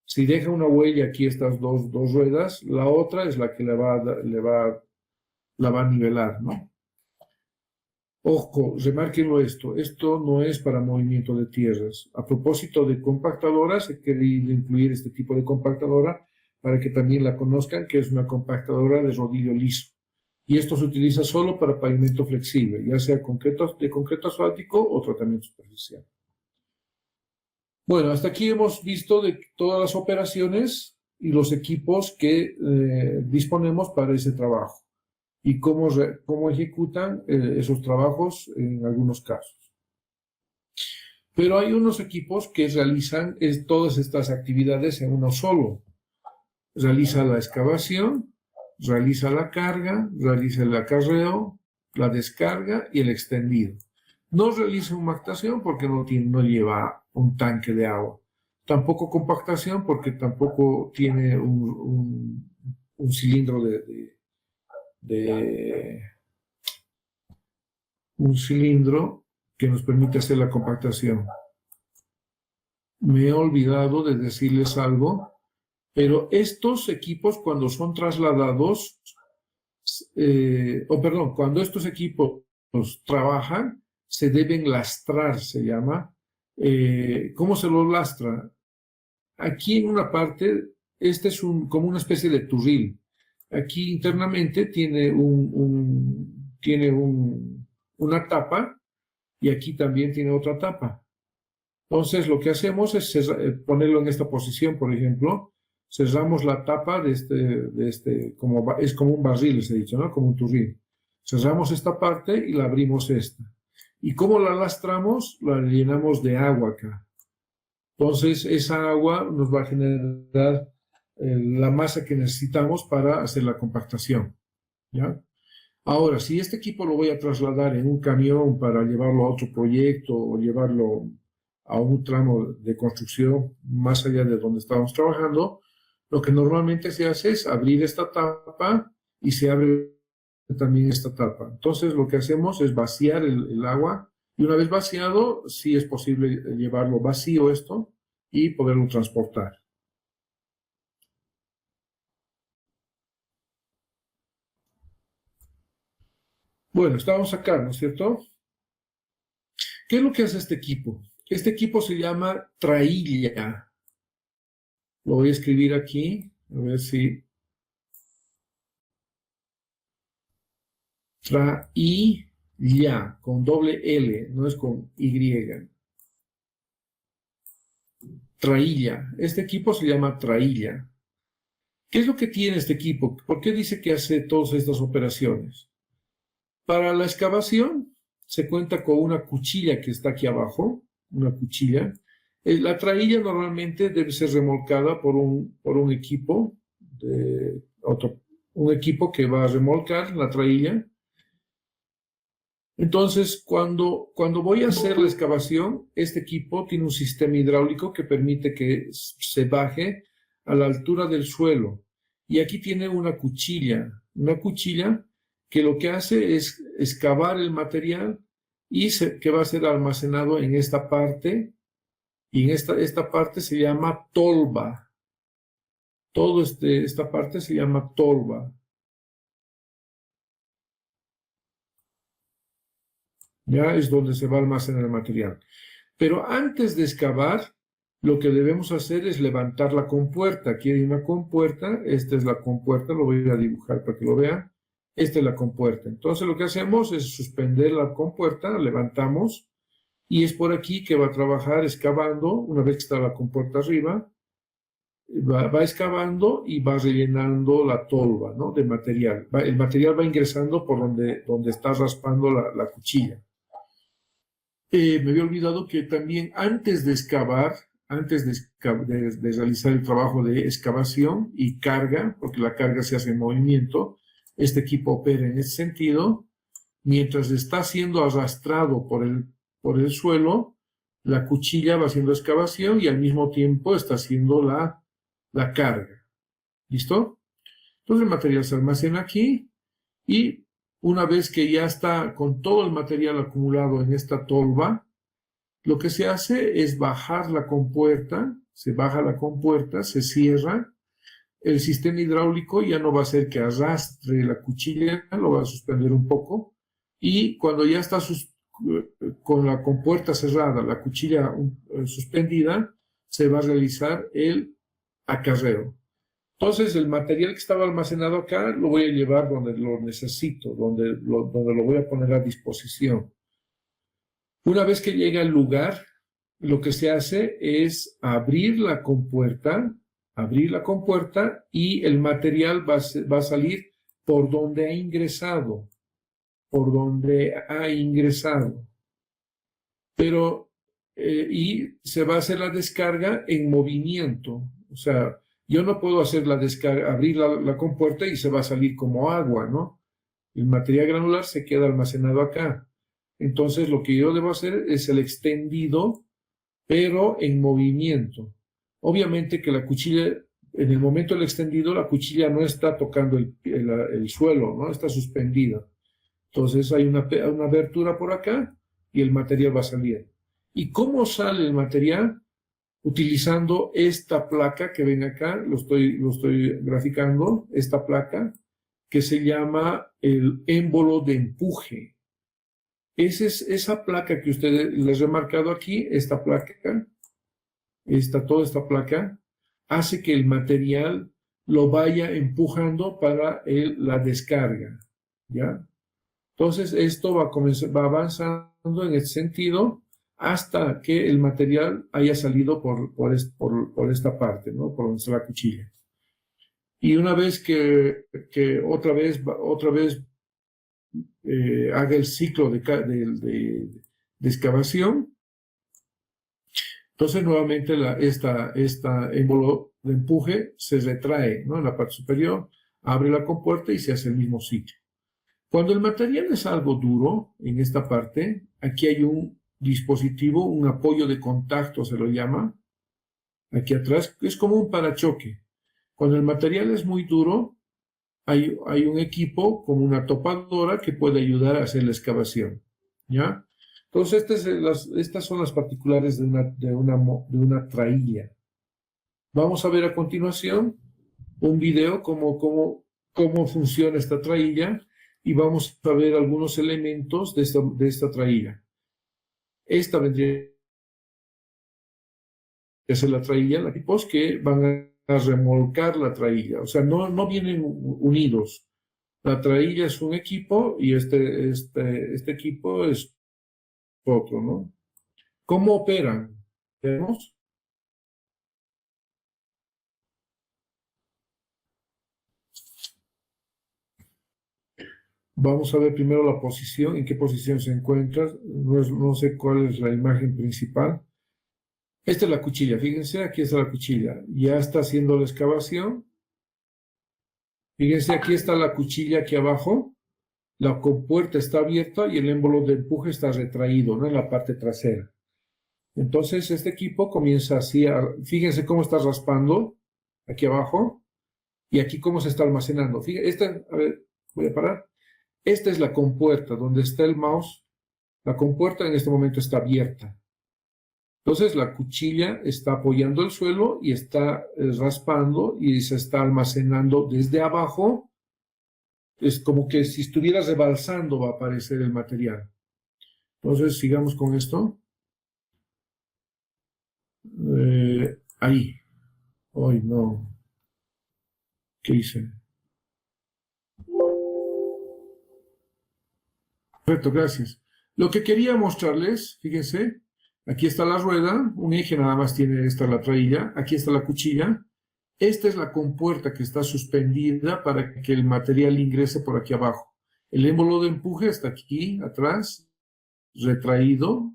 si deja una huella aquí estas dos ruedas, la otra es la que la va a nivelar, ¿no? Ojo, remárquenlo esto no es para movimiento de tierras. A propósito de compactadoras, he querido incluir este tipo de compactadora para que también la conozcan, que es una compactadora de rodillo liso. Y esto se utiliza solo para pavimento flexible, ya sea de concreto asfáltico o tratamiento superficial. Bueno, hasta aquí hemos visto de todas las operaciones y los equipos que disponemos para ese trabajo y cómo ejecutan esos trabajos en algunos casos. Pero hay unos equipos que realizan todas estas actividades en uno solo. Realiza la excavación, realiza la carga, realiza el acarreo, la descarga y el extendido. No realiza humectación porque no lleva un tanque de agua. Tampoco compactación porque tampoco tiene un cilindro un cilindro que nos permite hacer la compactación. Me he olvidado de decirles algo. Pero estos equipos cuando son trasladados, cuando estos equipos trabajan, se deben lastrar, se llama. ¿Cómo se los lastra? Aquí en una parte, este es como una especie de turril. Aquí internamente tiene una tapa y aquí también tiene otra tapa. Entonces lo que hacemos es ponerlo en esta posición, por ejemplo. Cerramos la tapa de este es como un barril, les he dicho, ¿no? Como un turril. Cerramos esta parte y la abrimos esta. ¿Y cómo la lastramos? La llenamos de agua acá. Entonces, esa agua nos va a generar la masa que necesitamos para hacer la compactación, ¿ya? Ahora, si este equipo lo voy a trasladar en un camión para llevarlo a otro proyecto o llevarlo a un tramo de construcción más allá de donde estábamos trabajando, lo que normalmente se hace es abrir esta tapa y se abre también esta tapa. Entonces, lo que hacemos es vaciar el agua y una vez vaciado, sí es posible llevarlo vacío esto y poderlo transportar. Bueno, estábamos acá, ¿no es cierto? ¿Qué es lo que hace este equipo? Este equipo se llama trailla. Lo voy a escribir aquí, a ver si... Trailla, con doble L, no es con Y. Trailla. Este equipo se llama trailla. ¿Qué es lo que tiene este equipo? ¿Por qué dice que hace todas estas operaciones? Para la excavación se cuenta con una cuchilla que está aquí abajo, una cuchilla. La trailla normalmente debe ser remolcada por un equipo, un equipo que va a remolcar la trailla. Entonces, cuando voy a hacer la excavación, este equipo tiene un sistema hidráulico que permite que se baje a la altura del suelo. Y aquí tiene una cuchilla que lo que hace es excavar el material y que va a ser almacenado en esta parte. Y en esta parte se llama tolva. Esta parte se llama tolva. Ya es donde se va a almacenar el material. Pero antes de excavar, lo que debemos hacer es levantar la compuerta. Aquí hay una compuerta, esta es la compuerta, lo voy a dibujar para que lo vean. Esta es la compuerta. Entonces lo que hacemos es suspender la compuerta, levantamos, y es por aquí que va a trabajar excavando, una vez que está la compuerta arriba, va excavando y va rellenando la tolva, ¿no? De material. El material va ingresando por donde está raspando la cuchilla. Me había olvidado que también antes de excavar, antes de realizar el trabajo de excavación y carga, porque la carga se hace en movimiento, este equipo opera en ese sentido, mientras está siendo arrastrado por el suelo, la cuchilla va haciendo excavación y al mismo tiempo está haciendo la carga. ¿Listo? Entonces el material se almacena aquí y una vez que ya está con todo el material acumulado en esta tolva, lo que se hace es bajar la compuerta, se baja la compuerta, se cierra, el sistema hidráulico ya no va a hacer que arrastre la cuchilla, lo va a suspender un poco, y cuando ya está con la compuerta cerrada, la cuchilla suspendida, se va a realizar el acarreo. Entonces, el material que estaba almacenado acá lo voy a llevar donde lo necesito, donde lo voy a poner a disposición. Una vez que llega al lugar, lo que se hace es abrir la compuerta y el material va a salir por donde ha ingresado. Pero, y se va a hacer la descarga en movimiento. O sea, yo no puedo hacer la descarga, abrir la compuerta y se va a salir como agua, ¿no? El material granular se queda almacenado acá. Entonces, lo que yo debo hacer es el extendido, pero en movimiento. Obviamente que la cuchilla, en el momento del extendido, la cuchilla no está tocando el suelo, ¿no? Está suspendida. Entonces hay una abertura por acá y el material va a salir. ¿Y cómo sale el material? utilizando esta placa que ven acá, lo estoy graficando, esta placa que se llama el émbolo de empuje. Esa placa que ustedes les he marcado aquí, esta placa, toda esta placa, hace que el material lo vaya empujando para la descarga, ¿ya? Entonces, esto va avanzando en ese sentido hasta que el material haya salido por esta parte, ¿no? Por donde está la cuchilla. Y una vez que otra vez haga el ciclo de excavación, entonces nuevamente esta émbolo de empuje se retrae, ¿no? En la parte superior, abre la compuerta y se hace el mismo ciclo. Cuando el material es algo duro, en esta parte, aquí hay un dispositivo, un apoyo de contacto se lo llama, aquí atrás, es como un parachoque. Cuando el material es muy duro, hay un equipo como una topadora que puede ayudar a hacer la excavación, ¿ya? Entonces, estas son las particulares de una trailla. Vamos a ver a continuación un video cómo funciona esta trailla y vamos a ver algunos elementos de esta trailla. Esta vendría a ser la trailla, los equipos que van a remolcar la trailla, o sea, no vienen unidos. La trailla es un equipo y este equipo es otro, ¿no? ¿Cómo operan? ¿Vemos? Vamos a ver primero la posición, en qué posición se encuentra. No sé cuál es la imagen principal. Esta es la cuchilla, fíjense, aquí está la cuchilla. Ya está haciendo la excavación. Fíjense, aquí está la cuchilla aquí abajo. La compuerta está abierta y el émbolo de empuje está retraído, ¿no? En la parte trasera. Entonces, este equipo comienza así, fíjense cómo está raspando aquí abajo y aquí cómo se está almacenando. Fíjense, a ver, voy a parar. Esta es la compuerta donde está el mouse. La compuerta en este momento está abierta. Entonces, la cuchilla está apoyando el suelo y está raspando y se está almacenando desde abajo. Es como que si estuviera rebalsando va a aparecer el material. Entonces, sigamos con esto. Ahí. Ay, no. ¿Qué hice? Perfecto, gracias. Lo que quería mostrarles, fíjense, aquí está la rueda, un eje nada más tiene esta la trailla, aquí está la cuchilla, esta es la compuerta que está suspendida para que el material ingrese por aquí abajo. El émbolo de empuje está aquí atrás, retraído.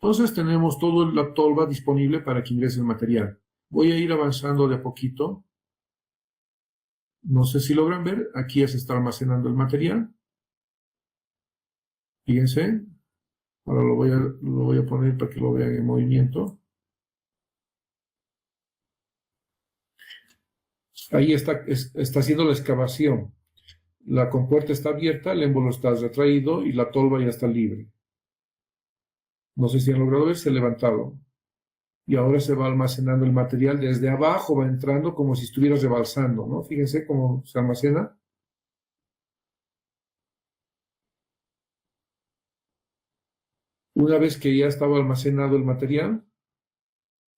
Entonces tenemos toda la tolva disponible para que ingrese el material. Voy a ir avanzando de a poquito. No sé si logran ver, aquí ya se está almacenando el material. Fíjense, ahora lo voy a poner para que lo vean en movimiento. Ahí está haciendo la excavación. La compuerta está abierta, el émbolo está retraído y la tolva ya está libre. No sé si han logrado ver, se ha levantado. Y ahora se va almacenando el material. Desde abajo va entrando como si estuviera rebalsando, ¿no? Fíjense cómo se almacena. Una vez que ya estaba almacenado el material,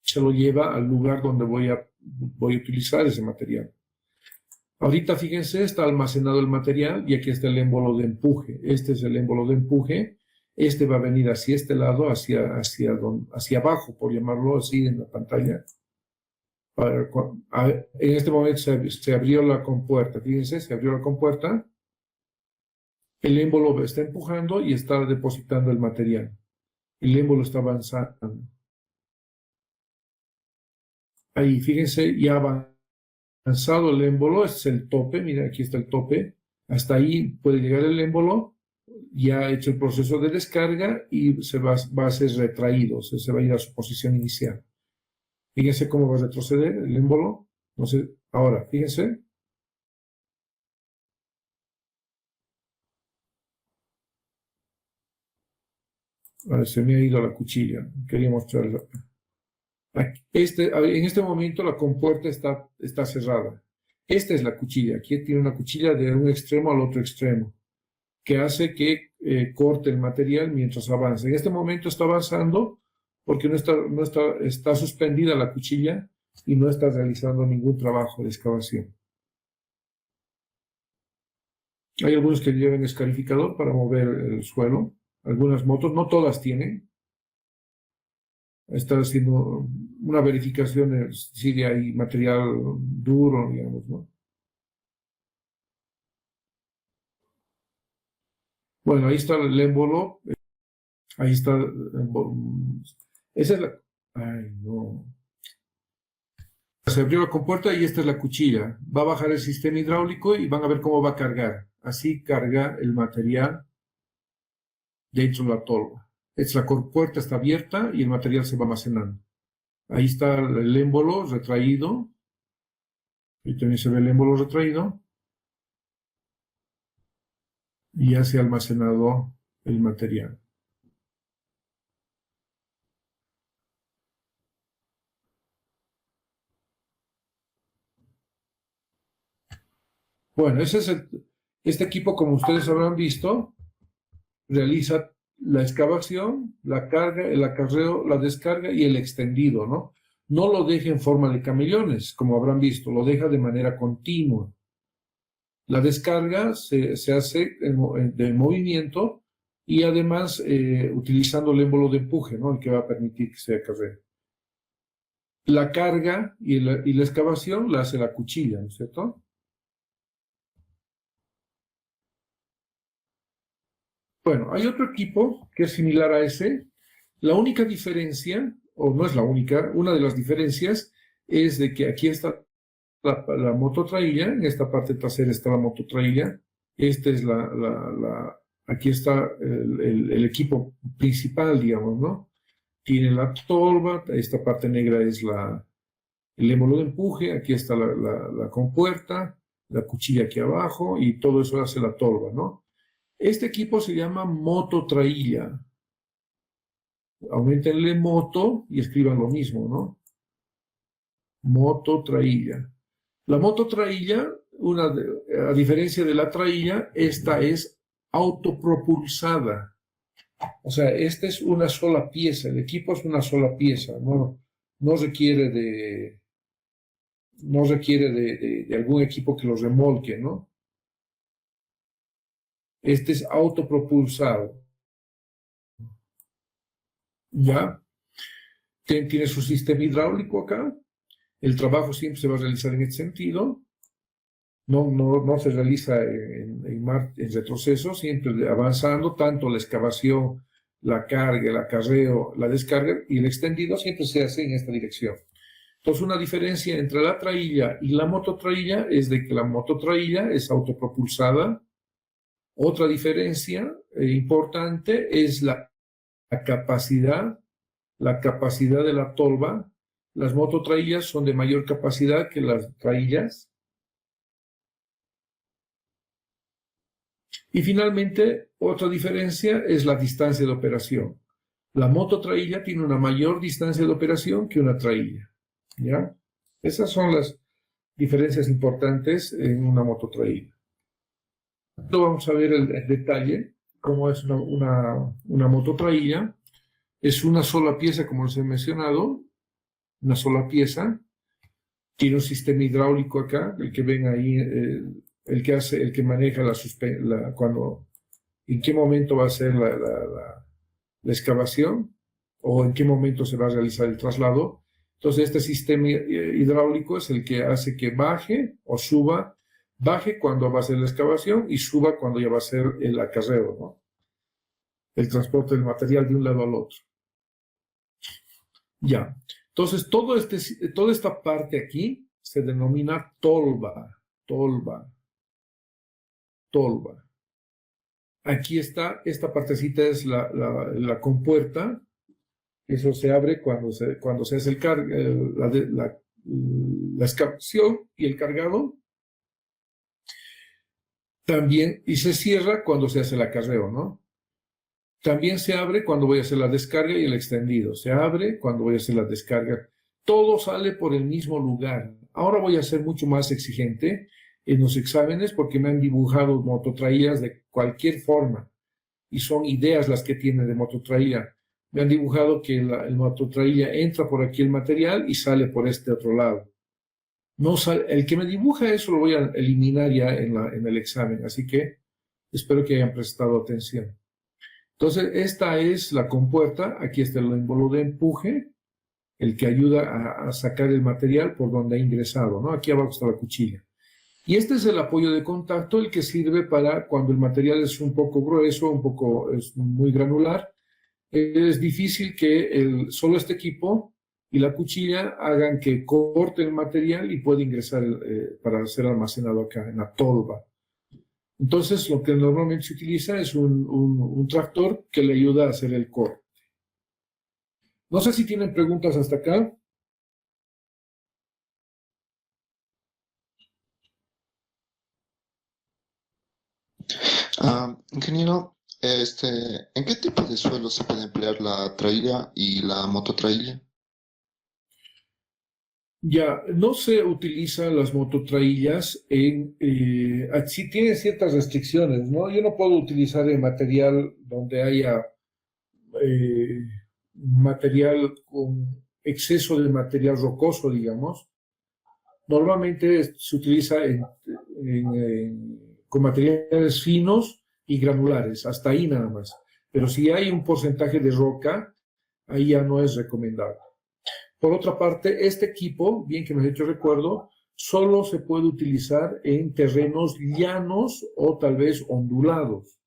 se lo lleva al lugar donde voy a utilizar ese material. Ahorita, fíjense, está almacenado el material y aquí está el émbolo de empuje. Este es el émbolo de empuje. Este va a venir hacia este lado, hacia abajo, por llamarlo así en la pantalla. En este momento se abrió la compuerta. Fíjense, se abrió la compuerta. El émbolo está empujando y está depositando el material. El émbolo está avanzando. Ahí, fíjense, ya avanzado el émbolo, este es el tope, mira, aquí está el tope. Hasta ahí puede llegar el émbolo, ya ha hecho el proceso de descarga y se va a ser retraído, se va a ir a su posición inicial. Fíjense cómo va a retroceder el émbolo. Entonces, ahora, fíjense. Ahora se me ha ido la cuchilla, quería mostrarla. En este momento la compuerta está cerrada. Esta es la cuchilla. Aquí tiene una cuchilla de un extremo al otro extremo, que hace que corte el material mientras avanza. En este momento está avanzando porque está suspendida la cuchilla y no está realizando ningún trabajo de excavación. Hay algunos que llevan escarificador para mover el suelo. Algunas motos, no todas tienen. Está haciendo una verificación de si hay material duro, digamos, ¿no? Bueno, ahí está el envelope. Ahí está. Esa es la. Ay, no. Se abrió la compuerta y esta es la cuchilla. Va a bajar el sistema hidráulico y van a ver cómo va a cargar. Así carga el material dentro de la tolva. La compuerta está abierta y el material se va almacenando. Ahí está el émbolo retraído. Ahí también se ve el émbolo retraído. Y ya se ha almacenado el material. Bueno, este equipo, como ustedes habrán visto, realiza la excavación, la carga, el acarreo, la descarga y el extendido, ¿no? No lo deja en forma de camellones, como habrán visto, lo deja de manera continua. La descarga se hace de movimiento y además utilizando el émbolo de empuje, ¿no? El que va a permitir que se acarree. La carga y la excavación la hace la cuchilla, ¿no es cierto? Bueno, hay otro equipo que es similar a ese. La única diferencia, o no es la única, una de las diferencias es de que aquí está la mototraílla, en esta parte trasera está la mototraílla, esta es aquí está el equipo principal, digamos, ¿no? Tiene la tolva, esta parte negra es el émbolo de empuje, aquí está la compuerta, la cuchilla aquí abajo y todo eso hace la tolva, ¿no? Este equipo se llama mototraílla. Aumentenle moto y escriban lo mismo, ¿no? Mototraílla. La mototraílla, a diferencia de la traílla, esta es autopropulsada. O sea, esta es una sola pieza, el equipo es una sola pieza, no requiere de algún equipo que lo remolque, ¿no? Este es autopropulsado. ¿Ya? Tiene su sistema hidráulico acá. El trabajo siempre se va a realizar en este sentido. No se realiza en retroceso, siempre avanzando, tanto la excavación, la carga, el acarreo, la descarga y el extendido siempre se hace en esta dirección. Entonces, una diferencia entre la traílla y la mototraílla es de que la mototraílla es autopropulsada. Otra diferencia importante es la capacidad de la tolva. Las mototraíllas son de mayor capacidad que las traíllas. Y finalmente, otra diferencia es la distancia de operación. La mototraílla tiene una mayor distancia de operación que una traílla, ¿ya? Esas son las diferencias importantes en una mototraílla. Vamos a ver el detalle, cómo es una mototraílla. Es una sola pieza, como les he mencionado, una sola pieza. Tiene un sistema hidráulico acá, el que ven ahí, el que maneja en qué momento va a ser la excavación o en qué momento se va a realizar el traslado. Entonces, este sistema hidráulico es el que hace que baje o suba. Baje cuando va a ser la excavación y suba cuando ya va a ser el acarreo, ¿no? El transporte del material de un lado al otro. Ya. Entonces, toda esta parte aquí se denomina tolva. Aquí está, esta partecita es la compuerta. Eso se abre cuando se hace la excavación y el cargado. También, y se cierra cuando se hace el acarreo, ¿no? También se abre cuando voy a hacer la descarga y el extendido. Se abre cuando voy a hacer la descarga. todo sale por el mismo lugar. Ahora voy a ser mucho más exigente en los exámenes porque me han dibujado mototraílas de cualquier forma y son ideas las que tiene de mototraíla. Me han dibujado que el mototraíla entra por aquí el material y sale por este otro lado. No sale, el que me dibuja eso lo voy a eliminar ya en el examen, así que espero que hayan prestado atención. Entonces, esta es la compuerta, aquí está el émbolo de empuje, el que ayuda a sacar el material por donde ha ingresado, ¿no? Aquí abajo está la cuchilla. Y este es el apoyo de contacto, el que sirve para cuando el material es un poco grueso, es muy granular. Es difícil que solo este equipo y la cuchilla hagan que corte el material y pueda ingresar para ser almacenado acá en la tolva. Entonces, lo que normalmente se utiliza es un tractor que le ayuda a hacer el corte. No sé si tienen preguntas hasta acá. Ingeniero, ¿en qué tipo de suelo se puede emplear la traíla y la mototraíla? Ya, no se utilizan las mototraílas sí tiene ciertas restricciones, ¿no? Yo no puedo utilizar el material donde haya material con exceso de material rocoso, digamos. Normalmente se utiliza con materiales finos y granulares, hasta ahí nada más. Pero si hay un porcentaje de roca, ahí ya no es recomendable. Por otra parte, este equipo, bien que me he hecho recuerdo, solo se puede utilizar en terrenos llanos o tal vez ondulados.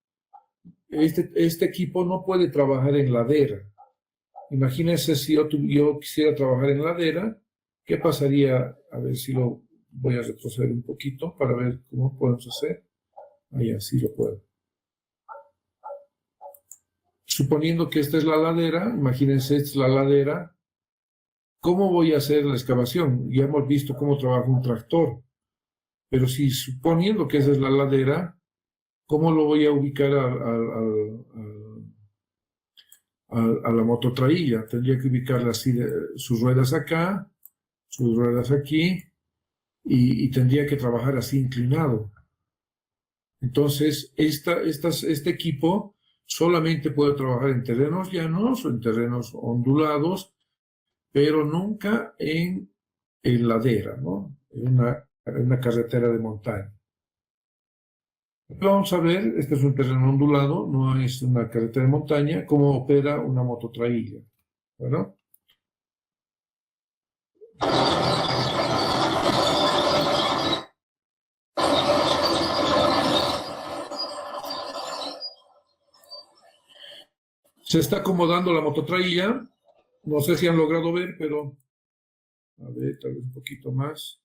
Este equipo no puede trabajar en ladera. Imagínense si yo quisiera trabajar en ladera, ¿qué pasaría? A ver si lo voy a retroceder un poquito para ver cómo podemos hacer. Ahí así lo puedo. Suponiendo que esta es la ladera, imagínense, esta es la ladera. ¿Cómo voy a hacer la excavación? Ya hemos visto cómo trabaja un tractor. Pero si suponiendo que esa es la ladera, ¿cómo lo voy a ubicar a la mototraíla? Tendría que ubicarla así, sus ruedas acá, sus ruedas aquí, y tendría que trabajar así inclinado. Entonces, este equipo solamente puede trabajar en terrenos llanos o en terrenos ondulados, pero nunca en ladera, ¿no? En una carretera de montaña. Vamos a ver, este es un terreno ondulado, no es una carretera de montaña, cómo opera una mototraíla, ¿verdad? Se está acomodando la mototraíla. No sé si han logrado ver, pero a ver, tal vez un poquito más.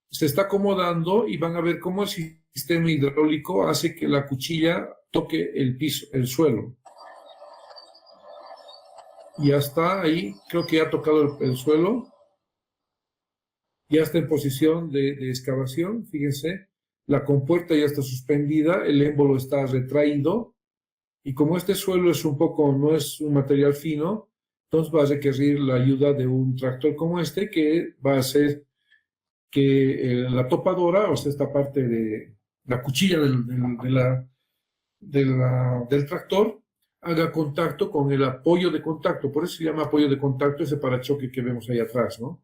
Se está acomodando y van a ver cómo el sistema hidráulico hace que la cuchilla toque el piso, el suelo. Ya está ahí, creo que ya ha tocado el suelo. Ya está en posición de excavación, fíjense. La compuerta ya está suspendida, el émbolo está retraído. Y como este suelo no es un material fino, entonces va a requerir la ayuda de un tractor como este que va a hacer que la topadora, o sea, esta parte de la cuchilla del tractor, haga contacto con el apoyo de contacto. Por eso se llama apoyo de contacto ese parachoque que vemos ahí atrás, ¿no?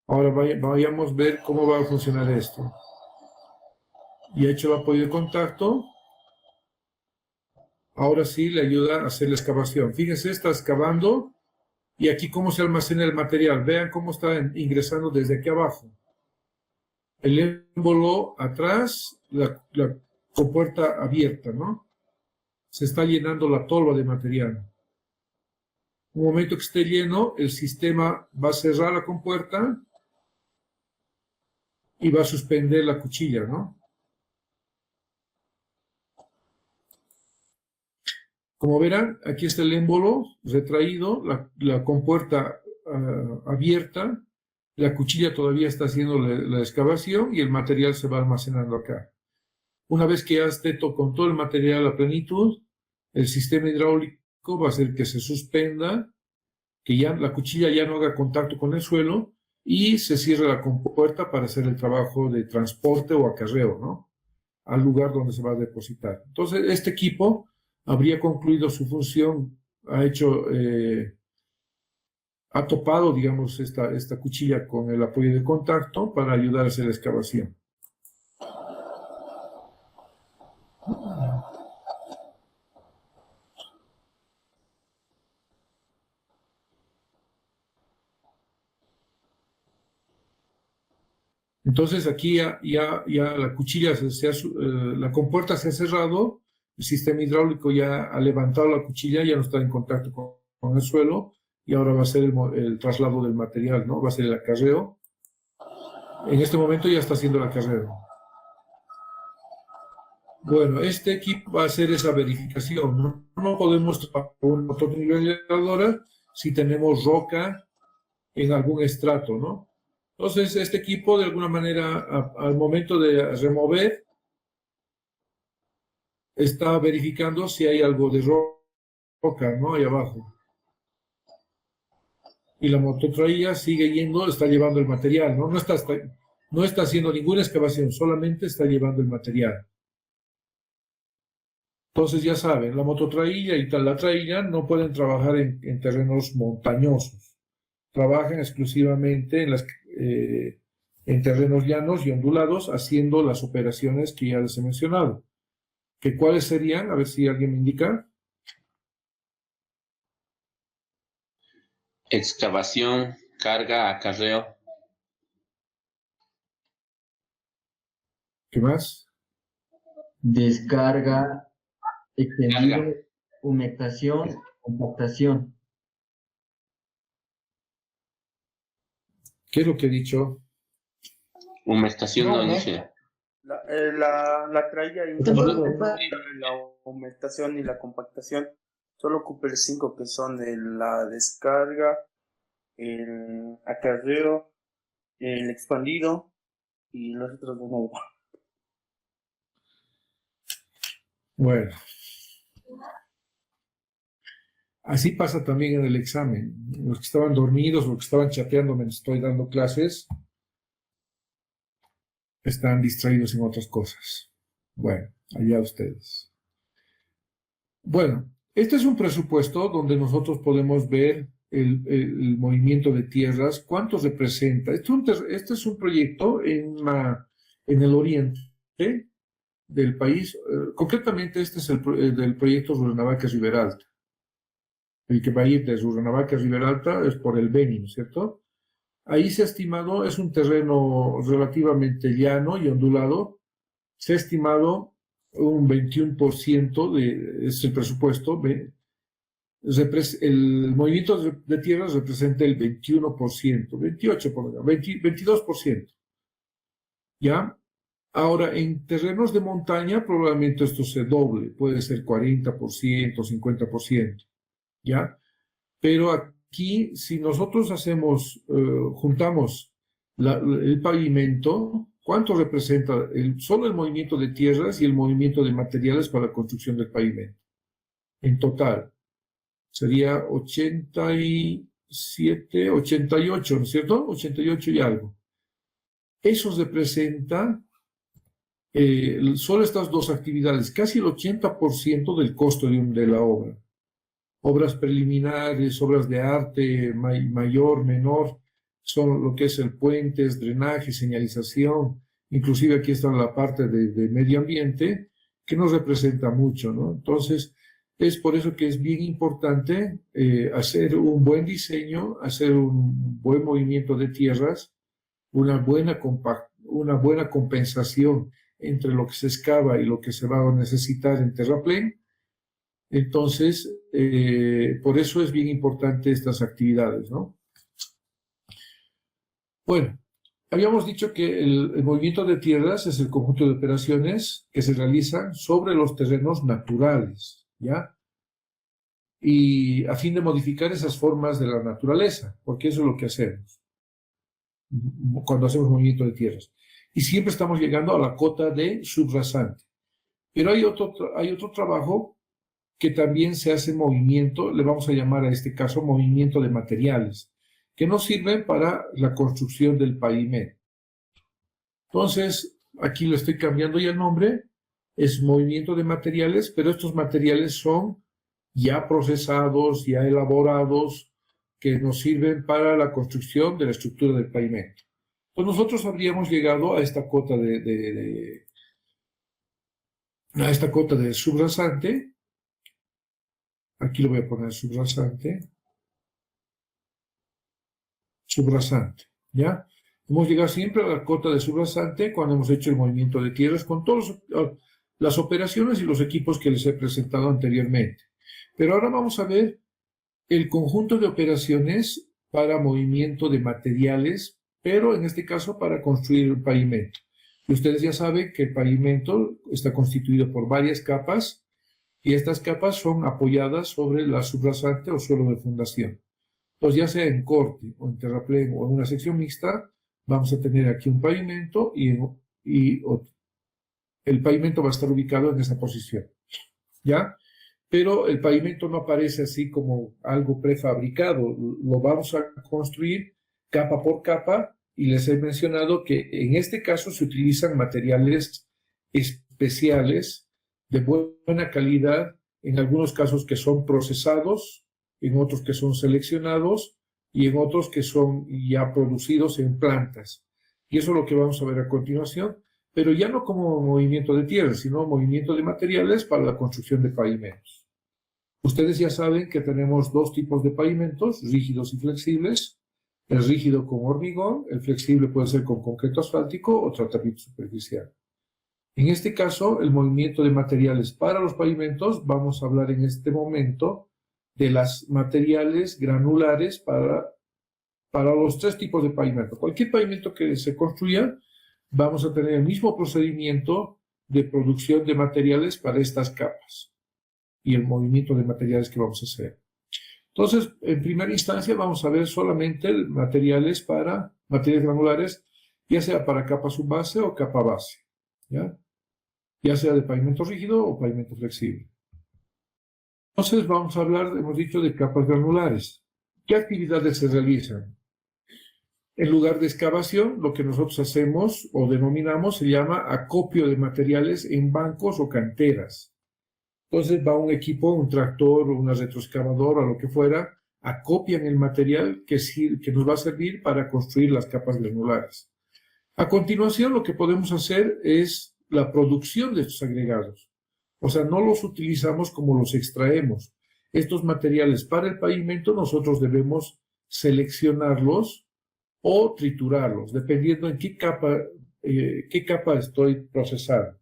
Ahora vayamos a ver cómo va a funcionar esto. Y hecho el apoyo de contacto, ahora sí le ayuda a hacer la excavación. Fíjense, está excavando y aquí cómo se almacena el material. Vean cómo está ingresando desde aquí abajo. El émbolo atrás, la compuerta abierta, ¿no? Se está llenando la tolva de material. Un momento que esté lleno, el sistema va a cerrar la compuerta y va a suspender la cuchilla, ¿no? Como verán, aquí está el émbolo retraído, la compuerta abierta, la cuchilla todavía está haciendo la excavación y el material se va almacenando acá. Una vez que ya esté con todo el material a plenitud, el sistema hidráulico va a hacer que se suspenda, que ya la cuchilla ya no haga contacto con el suelo y se cierre la compuerta para hacer el trabajo de transporte o acarreo, ¿no? Al lugar donde se va a depositar. Entonces, este equipo habría concluido su función, ha topado, digamos, esta cuchilla con el apoyo de contacto para ayudar a hacer la excavación. Entonces aquí ya la cuchilla, la compuerta se ha cerrado, el sistema hidráulico ya ha levantado la cuchilla, ya no está en contacto con el suelo, y ahora va a ser el traslado del material, ¿no? Va a ser el acarreo. En este momento ya está haciendo el acarreo. Bueno, este equipo va a hacer esa verificación, ¿no? No podemos trabajar con una motoniveladora si tenemos roca en algún estrato, ¿no? Entonces, este equipo, de alguna manera, al momento de remover, está verificando si hay algo de roca, ¿no? Ahí abajo. Y la mototraía sigue yendo, está llevando el material, ¿no? No está haciendo ninguna excavación, solamente está llevando el material. Entonces, ya saben, la mototraía y la traía no pueden trabajar en terrenos montañosos. Trabajan exclusivamente en terrenos llanos y ondulados, haciendo las operaciones que ya les he mencionado. ¿Que cuáles serían? A ver si alguien me indica. Excavación, carga, acarreo. ¿Qué más? Descarga, extendido, Carga. humectación, compactación. ¿Qué es lo que he dicho? Humectación no, No. dice. La traía Solo- la aumentación y la compactación. Solo ocupa el 5 que son la descarga, el acarreo, el expandido y los otros dos no. Bueno. Así pasa también en el examen. Los que estaban dormidos o que estaban chateando mientras estoy dando clases están distraídos en otras cosas. Bueno, allá ustedes. Bueno, este es un presupuesto donde nosotros podemos ver el movimiento de tierras, cuánto representa. Este es un proyecto en el oriente del país. Concretamente, este es del proyecto Rurrenabaque-Riberalta. El que va a ir de Rurrenabaque-Riberalta es por el Beni, ¿no es cierto? Ahí se ha estimado, es un terreno relativamente llano y ondulado, se ha estimado un 21% es el presupuesto, el movimiento de tierras representa el 21%, 28%, 22%. ¿Ya? Ahora, en terrenos de montaña probablemente esto se doble, puede ser 40%, 50%, ¿ya? Pero aquí, si nosotros juntamos el pavimento, ¿cuánto representa solo el movimiento de tierras y el movimiento de materiales para la construcción del pavimento? En total, sería 87, 88, ¿no es cierto? 88 y algo. Eso representa solo estas dos actividades, casi el 80% del costo de la obra. Obras preliminares, obras de arte, mayor, menor, son lo que es el puentes, drenaje, señalización, inclusive aquí está la parte de medio ambiente, que nos representa mucho, ¿no? Entonces, es por eso que es bien importante hacer un buen diseño, hacer un buen movimiento de tierras, una buena compensación entre lo que se excava y lo que se va a necesitar en terraplén. Entonces, por eso es bien importante estas actividades, ¿no? Bueno, habíamos dicho que el movimiento de tierras es el conjunto de operaciones que se realizan sobre los terrenos naturales, ¿ya? Y a fin de modificar esas formas de la naturaleza, porque eso es lo que hacemos cuando hacemos movimiento de tierras. Y siempre estamos llegando a la cota de subrasante. Pero hay otro trabajo que también se hace movimiento, le vamos a llamar a este caso movimiento de materiales, que nos sirven para la construcción del pavimento. Entonces, aquí le estoy cambiando ya el nombre, es movimiento de materiales, pero estos materiales son ya procesados, ya elaborados, que nos sirven para la construcción de la estructura del pavimento. Pues nosotros habríamos llegado a esta cota a esta cota de subrasante. Aquí lo voy a poner subrasante, ¿ya? Hemos llegado siempre a la cota de subrasante cuando hemos hecho el movimiento de tierras con todas las operaciones y los equipos que les he presentado anteriormente. Pero ahora vamos a ver el conjunto de operaciones para movimiento de materiales, pero en este caso para construir el pavimento. Y ustedes ya saben que el pavimento está constituido por varias capas, y estas capas son apoyadas sobre la subrasante o suelo de fundación. Entonces, ya sea en corte o en terraplén o en una sección mixta, vamos a tener aquí un pavimento y otro. El pavimento va a estar ubicado en esa posición, ¿ya? Pero el pavimento no aparece así como algo prefabricado. Lo vamos a construir capa por capa, y les he mencionado que en este caso se utilizan materiales especiales de buena calidad, en algunos casos que son procesados, en otros que son seleccionados y en otros que son ya producidos en plantas. Y eso es lo que vamos a ver a continuación, pero ya no como movimiento de tierra, sino movimiento de materiales para la construcción de pavimentos. Ustedes ya saben que tenemos dos tipos de pavimentos, rígidos y flexibles. El rígido con hormigón, el flexible puede ser con concreto asfáltico o tratamiento superficial. En este caso, el movimiento de materiales para los pavimentos, vamos a hablar en este momento de las materiales granulares para los tres tipos de pavimento. Cualquier pavimento que se construya, vamos a tener el mismo procedimiento de producción de materiales para estas capas y el movimiento de materiales que vamos a hacer. Entonces, en primera instancia, vamos a ver solamente materiales granulares, ya sea para capa subbase o capa base, ya sea de pavimento rígido o pavimento flexible. Entonces vamos a hablar, hemos dicho, de capas granulares. ¿Qué actividades se realizan? En lugar de excavación, lo que nosotros hacemos o denominamos se llama acopio de materiales en bancos o canteras. Entonces va un equipo, un tractor, una retroexcavadora o lo que fuera, acopian el material que nos va a servir para construir las capas granulares. A continuación, lo que podemos hacer es la producción de estos agregados. O sea, no los utilizamos como los extraemos. Estos materiales para el pavimento nosotros debemos seleccionarlos o triturarlos, dependiendo en qué capa estoy procesando.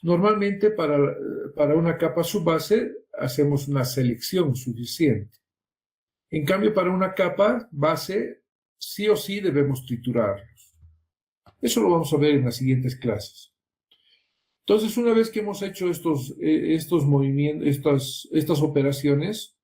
Normalmente para una capa subbase hacemos una selección suficiente. En cambio, para una capa base, sí o sí debemos triturarlos. Eso lo vamos a ver en las siguientes clases. Entonces, una vez que hemos hecho estos movimientos, estas operaciones,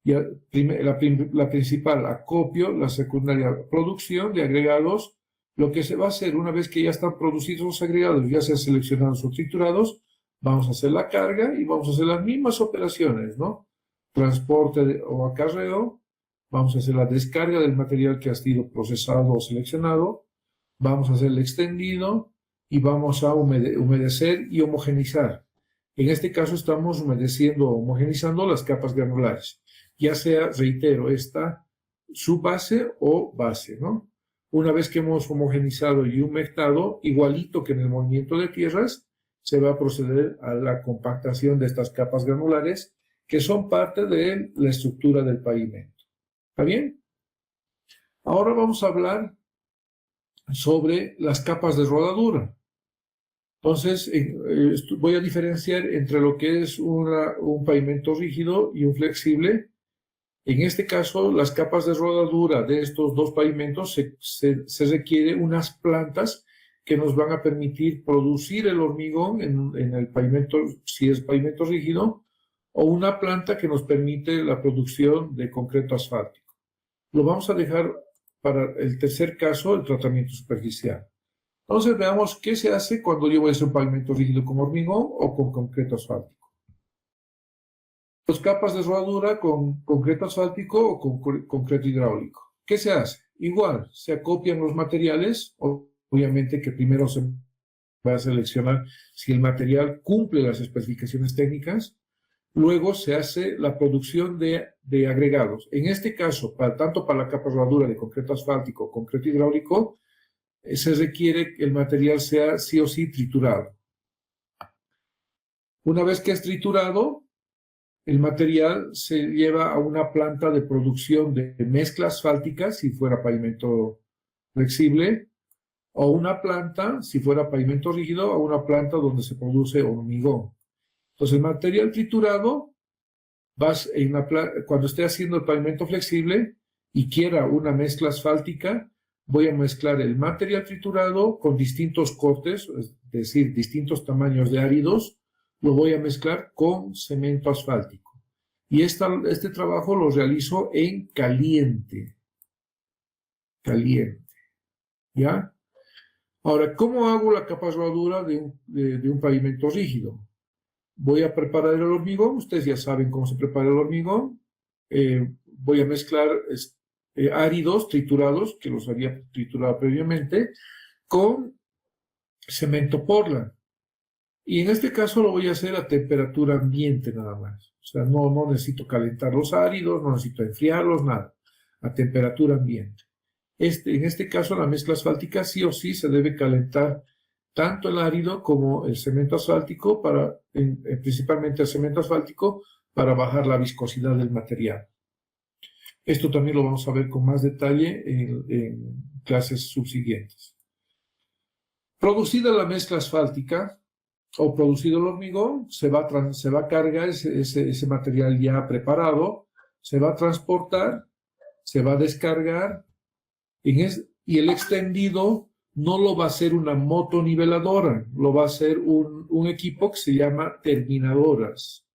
ya, la principal acopio, la secundaria producción de agregados, lo que se va a hacer una vez que ya están producidos los agregados, ya sean seleccionados o triturados, vamos a hacer la carga y vamos a hacer las mismas operaciones, ¿no? Transporte o acarreo, vamos a hacer la descarga del material que ha sido procesado o seleccionado, vamos a hacer el extendido y vamos a humedecer y homogenizar. En este caso estamos humedeciendo o homogenizando las capas granulares, ya sea, reitero, esta subbase o base, ¿no? Una vez que hemos homogenizado y humectado, igualito que en el movimiento de tierras, se va a proceder a la compactación de estas capas granulares que son parte de la estructura del pavimento. ¿Está bien? Ahora vamos a hablar sobre las capas de rodadura. Entonces, voy a diferenciar entre lo que es un pavimento rígido y un flexible. En este caso, las capas de rodadura de estos dos pavimentos se requieren unas plantas que nos van a permitir producir el hormigón en el pavimento, si es pavimento rígido, o una planta que nos permite la producción de concreto asfáltico. Lo vamos a dejar para el tercer caso, el tratamiento superficial. Entonces veamos qué se hace cuando yo voy a hacer un pavimento rígido con hormigón o con concreto asfáltico. Dos capas de rodadura con concreto asfáltico o con concreto hidráulico. ¿Qué se hace? Igual, se acopian los materiales, obviamente que primero se va a seleccionar si el material cumple las especificaciones técnicas, luego se hace la producción de agregados. En este caso, tanto para la capa de rodadura de concreto asfáltico o concreto hidráulico, se requiere que el material sea sí o sí triturado. Una vez que es triturado, el material se lleva a una planta de producción de mezcla asfáltica, si fuera pavimento flexible, o una planta, si fuera pavimento rígido, a una planta donde se produce hormigón. Entonces, el material triturado, cuando esté haciendo el pavimento flexible y quiera una mezcla asfáltica, voy a mezclar el material triturado con distintos cortes, es decir, distintos tamaños de áridos, lo voy a mezclar con cemento asfáltico. Y este trabajo lo realizo en caliente. Caliente. ¿Ya? Ahora, ¿cómo hago la capa de rodadura de un pavimento rígido? Voy a preparar el hormigón. Ustedes ya saben cómo se prepara el hormigón. Voy a mezclar áridos triturados, que los había triturado previamente, con cemento Portland. Y en este caso lo voy a hacer a temperatura ambiente nada más. O sea, no necesito calentar los áridos, no necesito enfriarlos, nada. A temperatura ambiente. En este caso, la mezcla asfáltica sí o sí se debe calentar tanto el árido como el cemento asfáltico, principalmente el cemento asfáltico, para bajar la viscosidad del material. Esto también lo vamos a ver con más detalle en clases subsiguientes. Producida la mezcla asfáltica, o producido el hormigón, se va a cargar ese material ya preparado, se va a transportar, se va a descargar, y el extendido no lo va a hacer una motoniveladora, lo va a hacer un equipo que se llama terminadoras.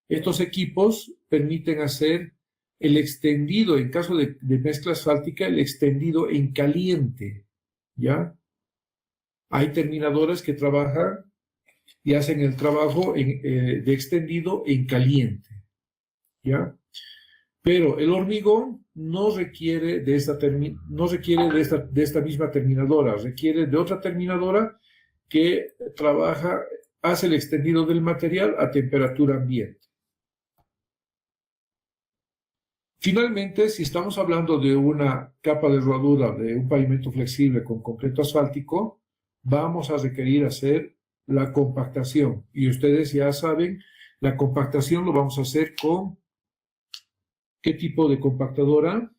Estos equipos permiten hacer el extendido, en caso de mezcla asfáltica, el extendido en caliente, ¿ya? Hay terminadoras que trabajan y hacen el trabajo de extendido en caliente, ¿ya? Pero el hormigón no requiere de esta misma terminadora, requiere de otra terminadora que hace el extendido del material a temperatura ambiente. Finalmente, si estamos hablando de una capa de rodadura de un pavimento flexible con concreto asfáltico, vamos a requerir hacer la compactación. Y ustedes ya saben, la compactación lo vamos a hacer con ¿qué tipo de compactadora?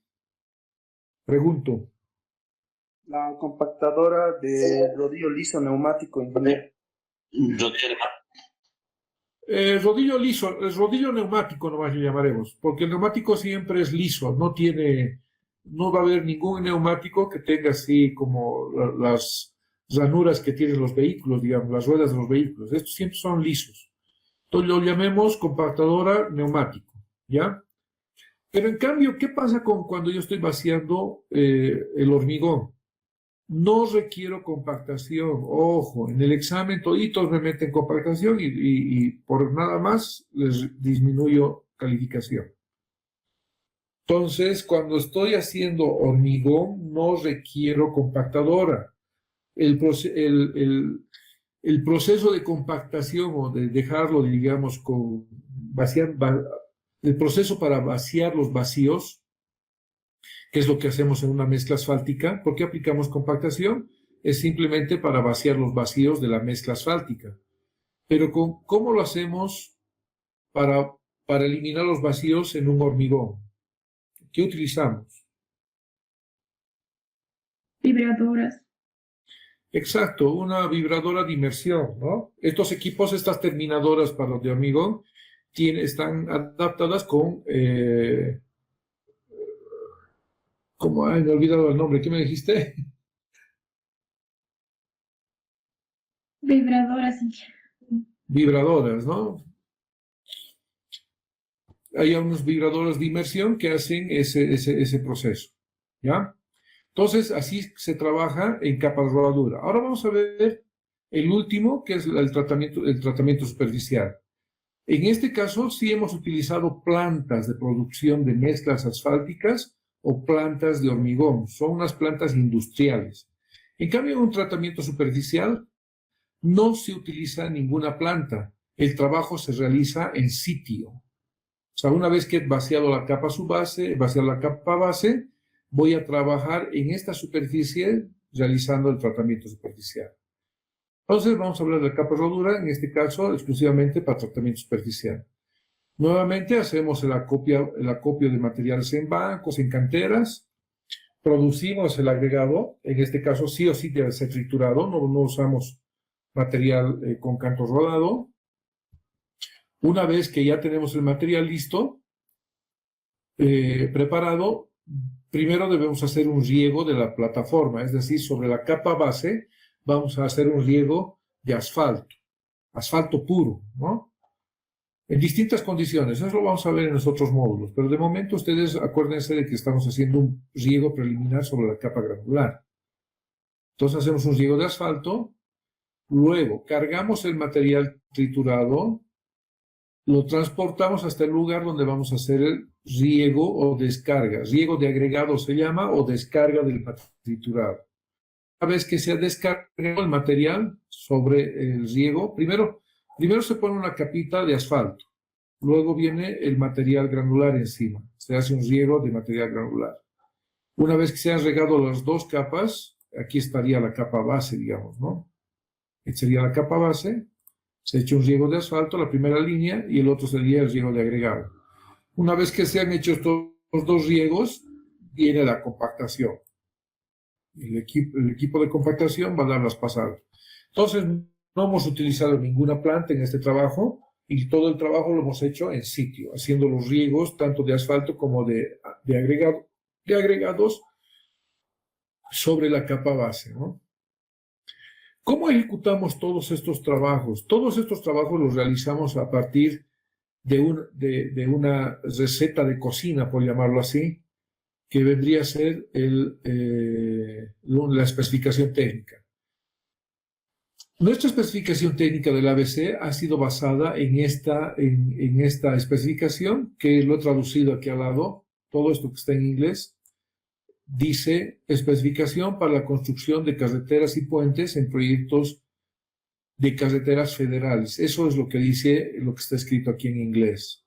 Pregunto. La compactadora de rodillo liso neumático, ingeniero. Rodillo liso, el rodillo neumático nomás le llamaremos, porque el neumático siempre es liso, no va a haber ningún neumático que tenga así como las ranuras que tienen los vehículos, digamos, las ruedas de los vehículos. Estos siempre son lisos. Entonces lo llamemos compactadora neumático, ¿ya? Pero en cambio, ¿qué pasa cuando yo estoy vaciando el hormigón? No requiero compactación. Ojo, en el examen toditos me meten compactación y por nada más les disminuyo calificación. Entonces, cuando estoy haciendo hormigón, no requiero compactadora. El proceso de compactación o de dejarlo, digamos, el proceso para vaciar los vacíos, que es lo que hacemos en una mezcla asfáltica. ¿Por qué aplicamos compactación? Es simplemente para vaciar los vacíos de la mezcla asfáltica. Pero ¿cómo lo hacemos para eliminar los vacíos en un hormigón? ¿Qué utilizamos? Vibradoras. Exacto, una vibradora de inmersión, ¿no? Estos equipos, estas terminadoras para los de hormigón, están adaptadas con... me he olvidado el nombre. ¿Qué me dijiste? Vibradoras. Vibradoras, ¿no? Hay unos vibradores de inmersión que hacen ese proceso, ¿ya? Entonces, así se trabaja en capas de rodadura. Ahora vamos a ver el último, que es el tratamiento superficial. En este caso, sí hemos utilizado plantas de producción de mezclas asfálticas o plantas de hormigón. Son unas plantas industriales. En cambio, en un tratamiento superficial, no se utiliza ninguna planta. El trabajo se realiza en sitio. O sea, una vez que he vaciado la capa base, voy a trabajar en esta superficie realizando el tratamiento superficial. Entonces vamos a hablar de la capa rodura, en este caso exclusivamente para tratamiento superficial. Nuevamente hacemos el acopio de materiales en bancos, en canteras, producimos el agregado, en este caso sí o sí debe ser triturado, no usamos material con canto rodado. Una vez que ya tenemos el material listo, preparado, primero debemos hacer un riego de la plataforma, es decir, sobre la capa base vamos a hacer un riego de asfalto puro, ¿no? En distintas condiciones, eso lo vamos a ver en los otros módulos, pero de momento ustedes acuérdense de que estamos haciendo un riego preliminar sobre la capa granular. Entonces hacemos un riego de asfalto, luego cargamos el material triturado, lo transportamos hasta el lugar donde vamos a hacer el riego o descarga. Riego de agregado se llama o descarga del material triturado. Una vez que se ha descargado el material sobre el riego, primero se pone una capita de asfalto, luego viene el material granular encima, se hace un riego de material granular. Una vez que se han regado las dos capas, aquí estaría la capa base, digamos, ¿no? Esta sería la capa base, se ha hecho un riego de asfalto, la primera línea, y el otro sería el riego de agregado. Una vez que se han hecho estos dos riegos, viene la compactación. El equipo de compactación va a dar las pasadas. Entonces, no hemos utilizado ninguna planta en este trabajo y todo el trabajo lo hemos hecho en sitio, haciendo los riegos tanto de asfalto como de agregados sobre la capa base, ¿no? ¿Cómo ejecutamos todos estos trabajos? Todos estos trabajos los realizamos a partir de una receta de cocina, por llamarlo así, que vendría a ser la especificación técnica. Nuestra especificación técnica del ABC ha sido basada en esta especificación, que lo he traducido aquí al lado, todo esto que está en inglés. Dice especificación para la construcción de carreteras y puentes en proyectos de carreteras federales. Eso es lo que dice, lo que está escrito aquí en inglés.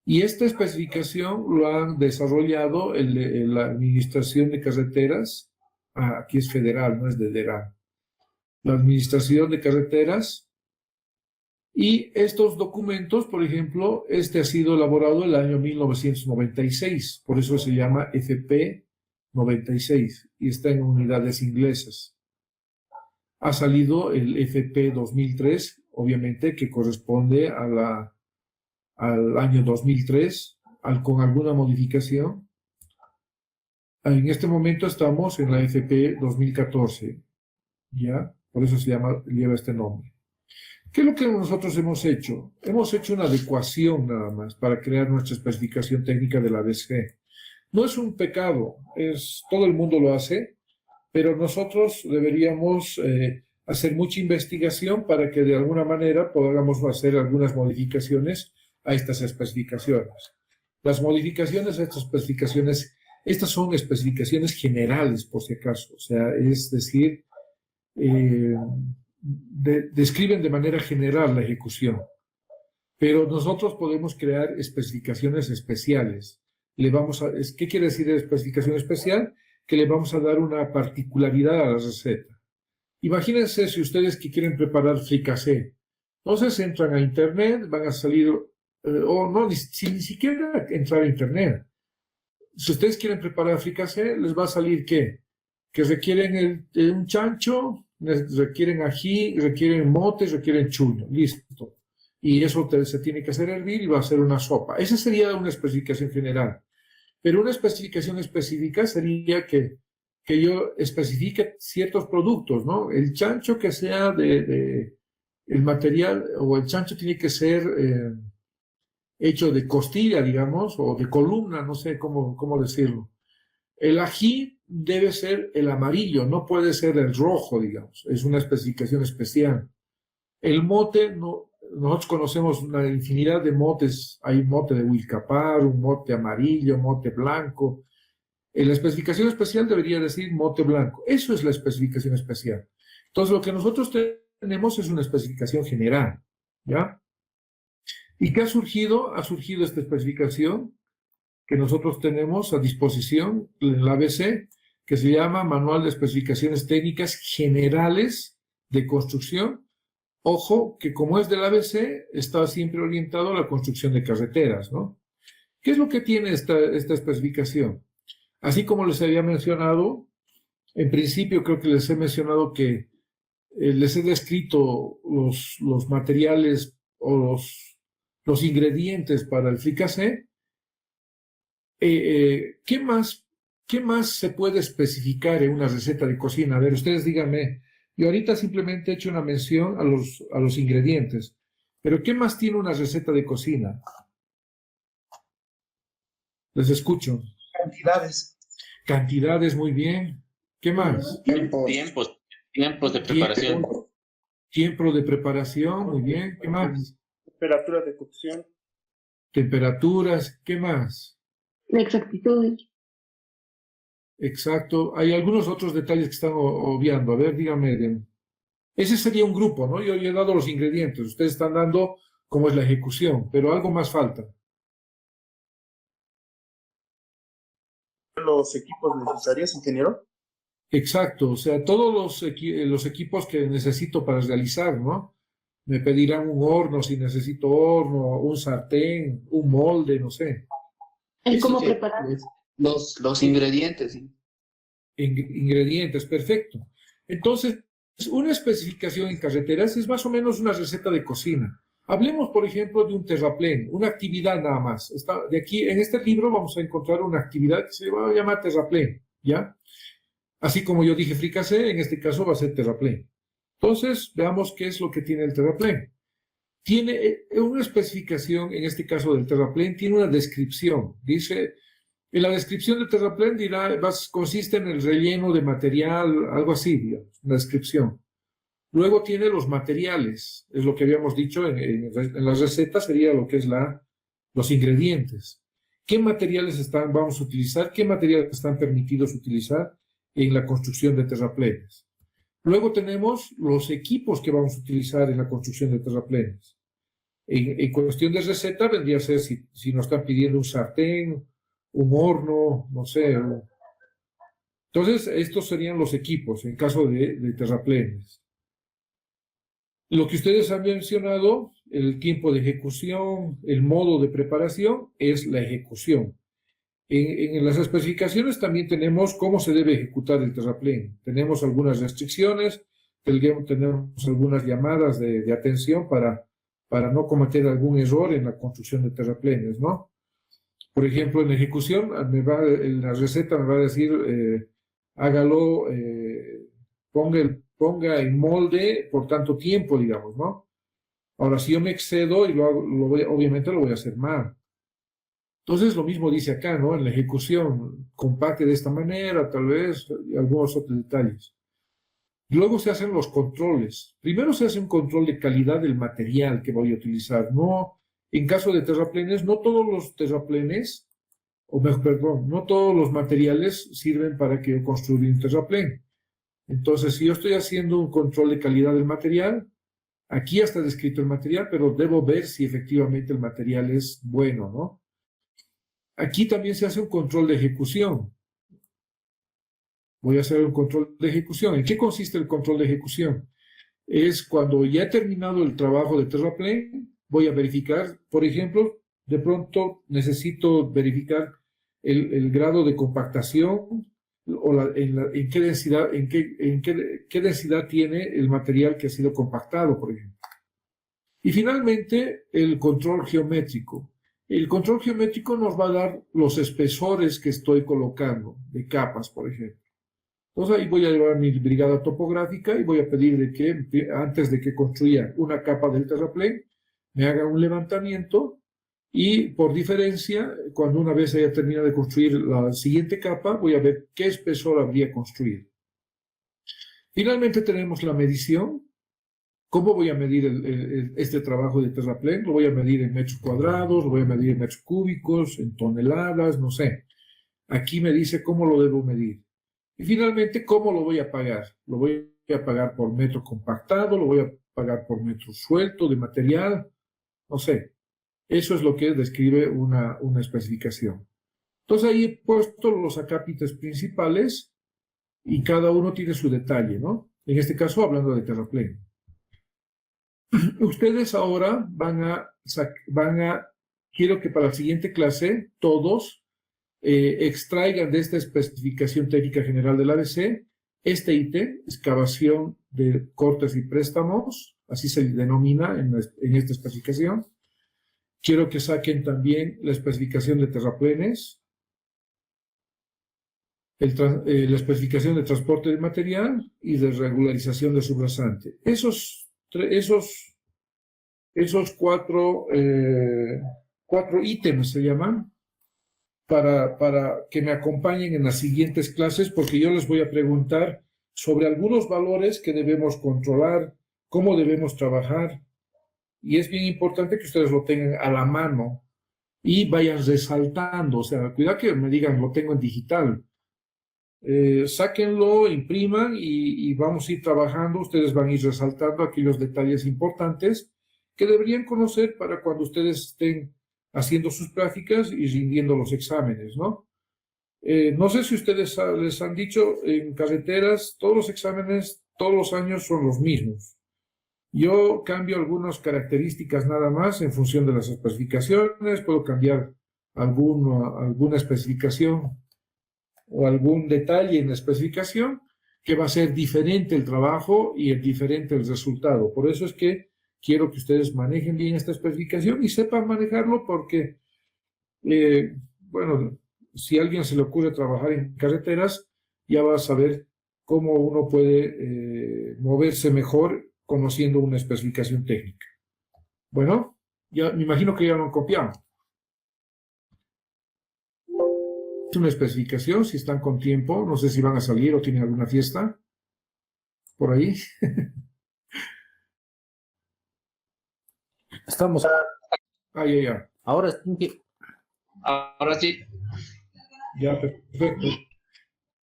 Y esta especificación lo han desarrollado la Administración de Carreteras, aquí es federal, no es de DERA, la Administración de Carreteras, y estos documentos, por ejemplo, este ha sido elaborado el año 1996, por eso se llama FP 96 y está en unidades inglesas. Ha salido el FP 2003, obviamente, que corresponde al año 2003, con alguna modificación. En este momento estamos en la FP 2014, ¿ya? Por eso lleva este nombre. ¿Qué es lo que nosotros hemos hecho? Hemos hecho una adecuación nada más para crear nuestra especificación técnica de la ABC. No es un pecado, todo el mundo lo hace, pero nosotros deberíamos hacer mucha investigación para que de alguna manera podamos hacer algunas modificaciones a estas especificaciones. Las modificaciones a estas especificaciones, estas son especificaciones generales por si acaso, o sea, es decir, describen de manera general la ejecución, pero nosotros podemos crear especificaciones especiales. ¿Qué quiere decir especificación especial? Que le vamos a dar una particularidad a la receta. Imagínense si ustedes que quieren preparar fricassé, entonces entran a internet, van a salir, ni siquiera entrar a internet. Si ustedes quieren preparar fricassé, les va a salir ¿qué? Que requieren un chancho, requieren ají, requieren motes, requieren chuño, listo. Y eso se tiene que hacer hervir y va a ser una sopa. Esa sería una especificación general. Pero una especificación específica sería que yo especifique ciertos productos, ¿no? El chancho que sea el material, o el chancho tiene que ser hecho de costilla, digamos, o de columna, no sé cómo decirlo. El ají debe ser el amarillo, no puede ser el rojo, digamos. Es una especificación especial. El mote, no, nosotros conocemos una infinidad de motes. Hay mote de Wilcapar, un mote amarillo, mote blanco. En la especificación especial debería decir mote blanco. Eso es la especificación especial. Entonces, lo que nosotros tenemos es una especificación general, ¿ya? ¿Y qué ha surgido? Ha surgido esta especificación que nosotros tenemos a disposición en la ABC, que se llama Manual de Especificaciones Técnicas Generales de Construcción. Ojo, que como es del ABC, está siempre orientado a la construcción de carreteras, ¿no? ¿Qué es lo que tiene esta especificación? Así como les había mencionado, en principio creo que les he mencionado que les he descrito los materiales o los ingredientes para el fricassé. ¿Qué más se puede especificar en una receta de cocina? A ver, ustedes díganme. Yo ahorita simplemente he hecho una mención a los ingredientes, pero ¿qué más tiene una receta de cocina? Les escucho. Cantidades. Cantidades, muy bien. ¿Qué más? Tiempos de preparación. Tiempo de preparación, muy bien. ¿Qué más? Temperatura de cocción. Temperaturas, ¿qué más? La exactitud. Exacto. Hay algunos otros detalles que están obviando. A ver, dígame. Ese sería un grupo, ¿no? Yo he dado los ingredientes. Ustedes están dando cómo es la ejecución, pero algo más falta. Los equipos necesarios, ingeniero. Exacto. O sea, todos los equipos que necesito para realizar, ¿no? Me pedirán un horno, si necesito horno, un sartén, un molde, no sé. ¿Y cómo Sí, preparar? los ingredientes, sí. Ingredientes, perfecto. Entonces, una especificación en carreteras es más o menos una receta de cocina. Hablemos, por ejemplo, de un terraplén, una actividad nada más. De aquí, en este libro vamos a encontrar una actividad que se va a llamar terraplén, ¿ya? Así como yo dije fricassé, en este caso va a ser terraplén. Entonces, veamos qué es lo que tiene el terraplén. Tiene una especificación, en este caso del terraplén, tiene una descripción. Dice, en la descripción del terraplén consiste en el relleno de material, algo así, digamos, una descripción. Luego tiene los materiales, es lo que habíamos dicho en las recetas, sería lo que es los ingredientes. ¿Qué materiales vamos a utilizar? ¿Qué materiales están permitidos utilizar en la construcción de terraplenes? Luego tenemos los equipos que vamos a utilizar en la construcción de terraplenes. En cuestión de receta vendría a ser si nos están pidiendo un sartén, un horno, no sé. Entonces, estos serían los equipos en caso de terraplenes. Lo que ustedes han mencionado, el tiempo de ejecución, el modo de preparación, es la ejecución. En las especificaciones también tenemos cómo se debe ejecutar el terraplén. Tenemos algunas restricciones, tenemos algunas llamadas de atención para no cometer algún error en la construcción de terraplenes, ¿no? Por ejemplo, en ejecución, en la receta me va a decir, hágalo, ponga en molde por tanto tiempo, digamos, ¿no? Ahora, si yo me excedo y obviamente lo voy a hacer mal. Entonces, lo mismo dice acá, ¿no? En la ejecución, compacte de esta manera, tal vez, y algunos otros detalles. Luego se hacen los controles. Primero se hace un control de calidad del material que voy a utilizar. No, en caso de terraplenes, no todos los terraplenes, no todos los materiales sirven para que yo construya un terraplén. Entonces, si yo estoy haciendo un control de calidad del material, aquí ya está descrito el material, pero debo ver si efectivamente el material es bueno, ¿no? Aquí también se hace un control de ejecución. Voy a hacer un control de ejecución. ¿En qué consiste el control de ejecución? Es cuando ya he terminado el trabajo de terraplén, voy a verificar, por ejemplo, de pronto necesito verificar el grado de compactación o en qué densidad tiene el material que ha sido compactado, por ejemplo. Y finalmente, el control geométrico. El control geométrico nos va a dar los espesores que estoy colocando de capas, por ejemplo. Entonces ahí voy a llevar mi brigada topográfica y voy a pedir de que antes de que construya una capa del terraplén, me haga un levantamiento y por diferencia, cuando una vez haya terminado de construir la siguiente capa, voy a ver qué espesor habría construido. Finalmente tenemos la medición. ¿Cómo voy a medir este trabajo de terraplén? Lo voy a medir en metros cuadrados, lo voy a medir en metros cúbicos, en toneladas, no sé. Aquí me dice cómo lo debo medir. Y finalmente, ¿cómo lo voy a pagar? Lo voy a pagar por metro compactado, lo voy a pagar por metro suelto de material, no sé. Eso es lo que describe una especificación. Entonces ahí he puesto los acápites principales y cada uno tiene su detalle, ¿no? En este caso, hablando de terraplén. Ustedes ahora quiero que para la siguiente clase todos extraigan de esta especificación técnica general del ABC este ítem, excavación de cortes y préstamos, así se denomina en esta especificación. Quiero que saquen también la especificación de terraplenes, la especificación de transporte de material y de regularización de subrasante. Esos cuatro ítems se llaman para que me acompañen en las siguientes clases, porque yo les voy a preguntar sobre algunos valores que debemos controlar, cómo debemos trabajar, y es bien importante que ustedes lo tengan a la mano y vayan resaltando. O sea, cuidado que me digan, lo tengo en digital. Sáquenlo, impriman y vamos a ir trabajando. Ustedes van a ir resaltando aquellos detalles importantes que deberían conocer para cuando ustedes estén haciendo sus prácticas y rindiendo los exámenes, ¿no? No sé si ustedes les han dicho, en carreteras todos los exámenes todos los años son los mismos. Yo cambio algunas características nada más en función de las especificaciones, puedo cambiar alguna especificación o algún detalle en la especificación que va a ser diferente el trabajo y diferente el resultado. Por eso es que quiero que ustedes manejen bien esta especificación y sepan manejarlo porque, bueno, si a alguien se le ocurre trabajar en carreteras, ya va a saber cómo uno puede moverse mejor conociendo una especificación técnica. Bueno, ya me imagino que ya lo han copiado. Es una especificación, si están con tiempo, no sé si van a salir o tienen alguna fiesta por ahí. Estamos. Ya. Ahora sí. Ahora sí. Ya, perfecto.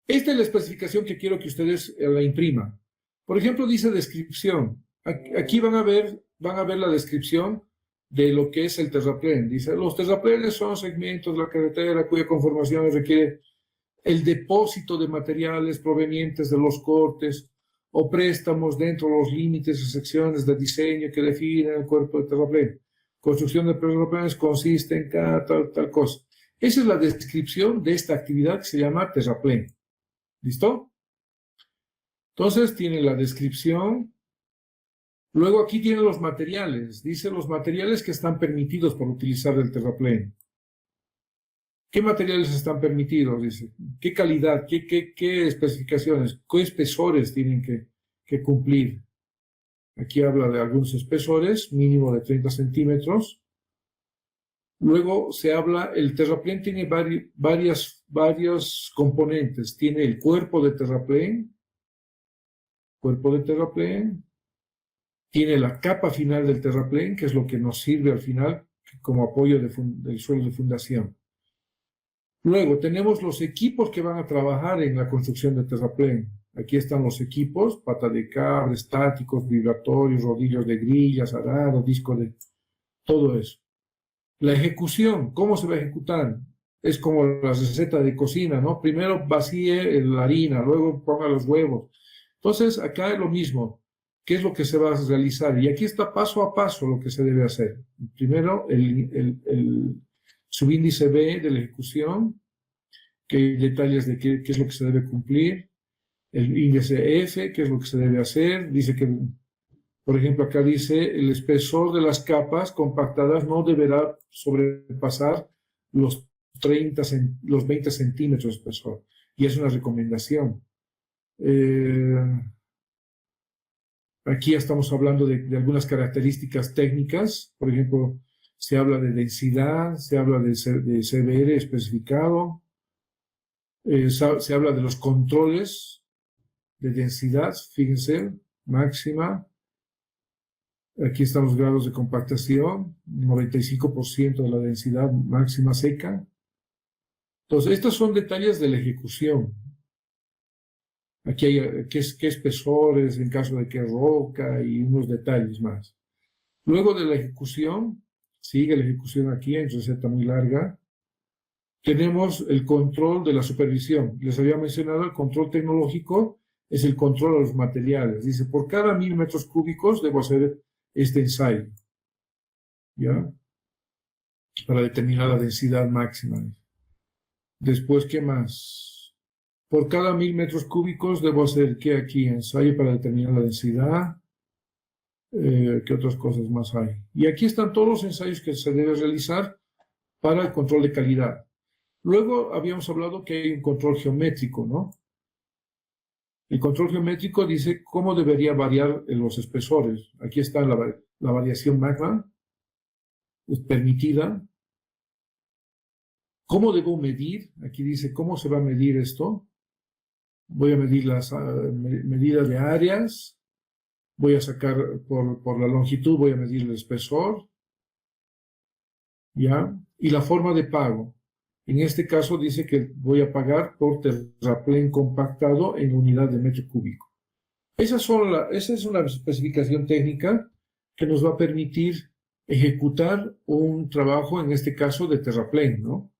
Esta es la especificación que quiero que ustedes la impriman. Por ejemplo, dice descripción. Aquí van a ver la descripción de lo que es el terraplén. Dice, los terraplenes son segmentos de la carretera cuya conformación requiere el depósito de materiales provenientes de los cortes o préstamos dentro de los límites y secciones de diseño que definen el cuerpo del terraplén. Construcción de terraplenes consiste en tal cosa. Esa es la descripción de esta actividad que se llama terraplén. ¿Listo? Entonces tiene la descripción. Luego aquí tiene los materiales. Dice los materiales que están permitidos por utilizar el terraplén. ¿Qué materiales están permitidos? Dice. ¿Qué calidad? ¿Qué especificaciones? ¿Qué espesores tienen que cumplir? Aquí habla de algunos espesores, mínimo de 30 centímetros. Luego se habla, el terraplén tiene varios componentes. Tiene el cuerpo de terraplén, tiene la capa final del terraplén, que es lo que nos sirve al final como apoyo del suelo de fundación. Luego tenemos los equipos que van a trabajar en la construcción del terraplén. Aquí están los equipos, pata de cabra, estáticos, vibratorios, rodillos de grillas, arado, disco de... todo eso. La ejecución, ¿cómo se va a ejecutar? Es como la receta de cocina, ¿no? Primero vacíe la harina, luego ponga los huevos. Entonces, acá es lo mismo. ¿Qué es lo que se va a realizar? Y aquí está paso a paso lo que se debe hacer. Primero, el subíndice B de la ejecución, que hay detalles de qué es lo que se debe cumplir. El índice F, qué es lo que se debe hacer. Dice que, por ejemplo, acá dice, el espesor de las capas compactadas no deberá sobrepasar los 20 centímetros de espesor. Y es una recomendación. Aquí ya estamos hablando de algunas características técnicas. Por ejemplo, se habla de densidad, se habla de CBR especificado, se habla de los controles de densidad, fíjense, máxima, Aquí están los grados de compactación, 95% de la densidad máxima seca. Entonces, estos son detalles de la ejecución. Aquí hay qué espesores, en caso de que roca, y unos detalles más. Luego de la ejecución, sigue la ejecución aquí en receta muy larga. Tenemos el control de la supervisión. Les había mencionado el control tecnológico, es el control de los materiales. Dice, por cada 1000 metros cúbicos debo hacer este ensayo, ¿ya? Para determinar la densidad máxima. Después, ¿qué más? Por cada 1000 metros cúbicos debo hacer, ¿qué aquí? Ensayo para determinar la densidad. ¿Qué otras cosas más hay? Y aquí están todos los ensayos que se deben realizar para el control de calidad. Luego habíamos hablado que hay un control geométrico, ¿no? El control geométrico dice cómo debería variar los espesores. Aquí está la variación magma, es permitida. ¿Cómo debo medir? Aquí dice cómo se va a medir esto. Voy a medir las medidas de áreas. Voy a sacar por la longitud, voy a medir el espesor. ¿Ya? Y la forma de pago. En este caso dice que voy a pagar por terraplén compactado en unidad de metro cúbico. Esa es una especificación técnica que nos va a permitir ejecutar un trabajo, en este caso, de terraplén, ¿no?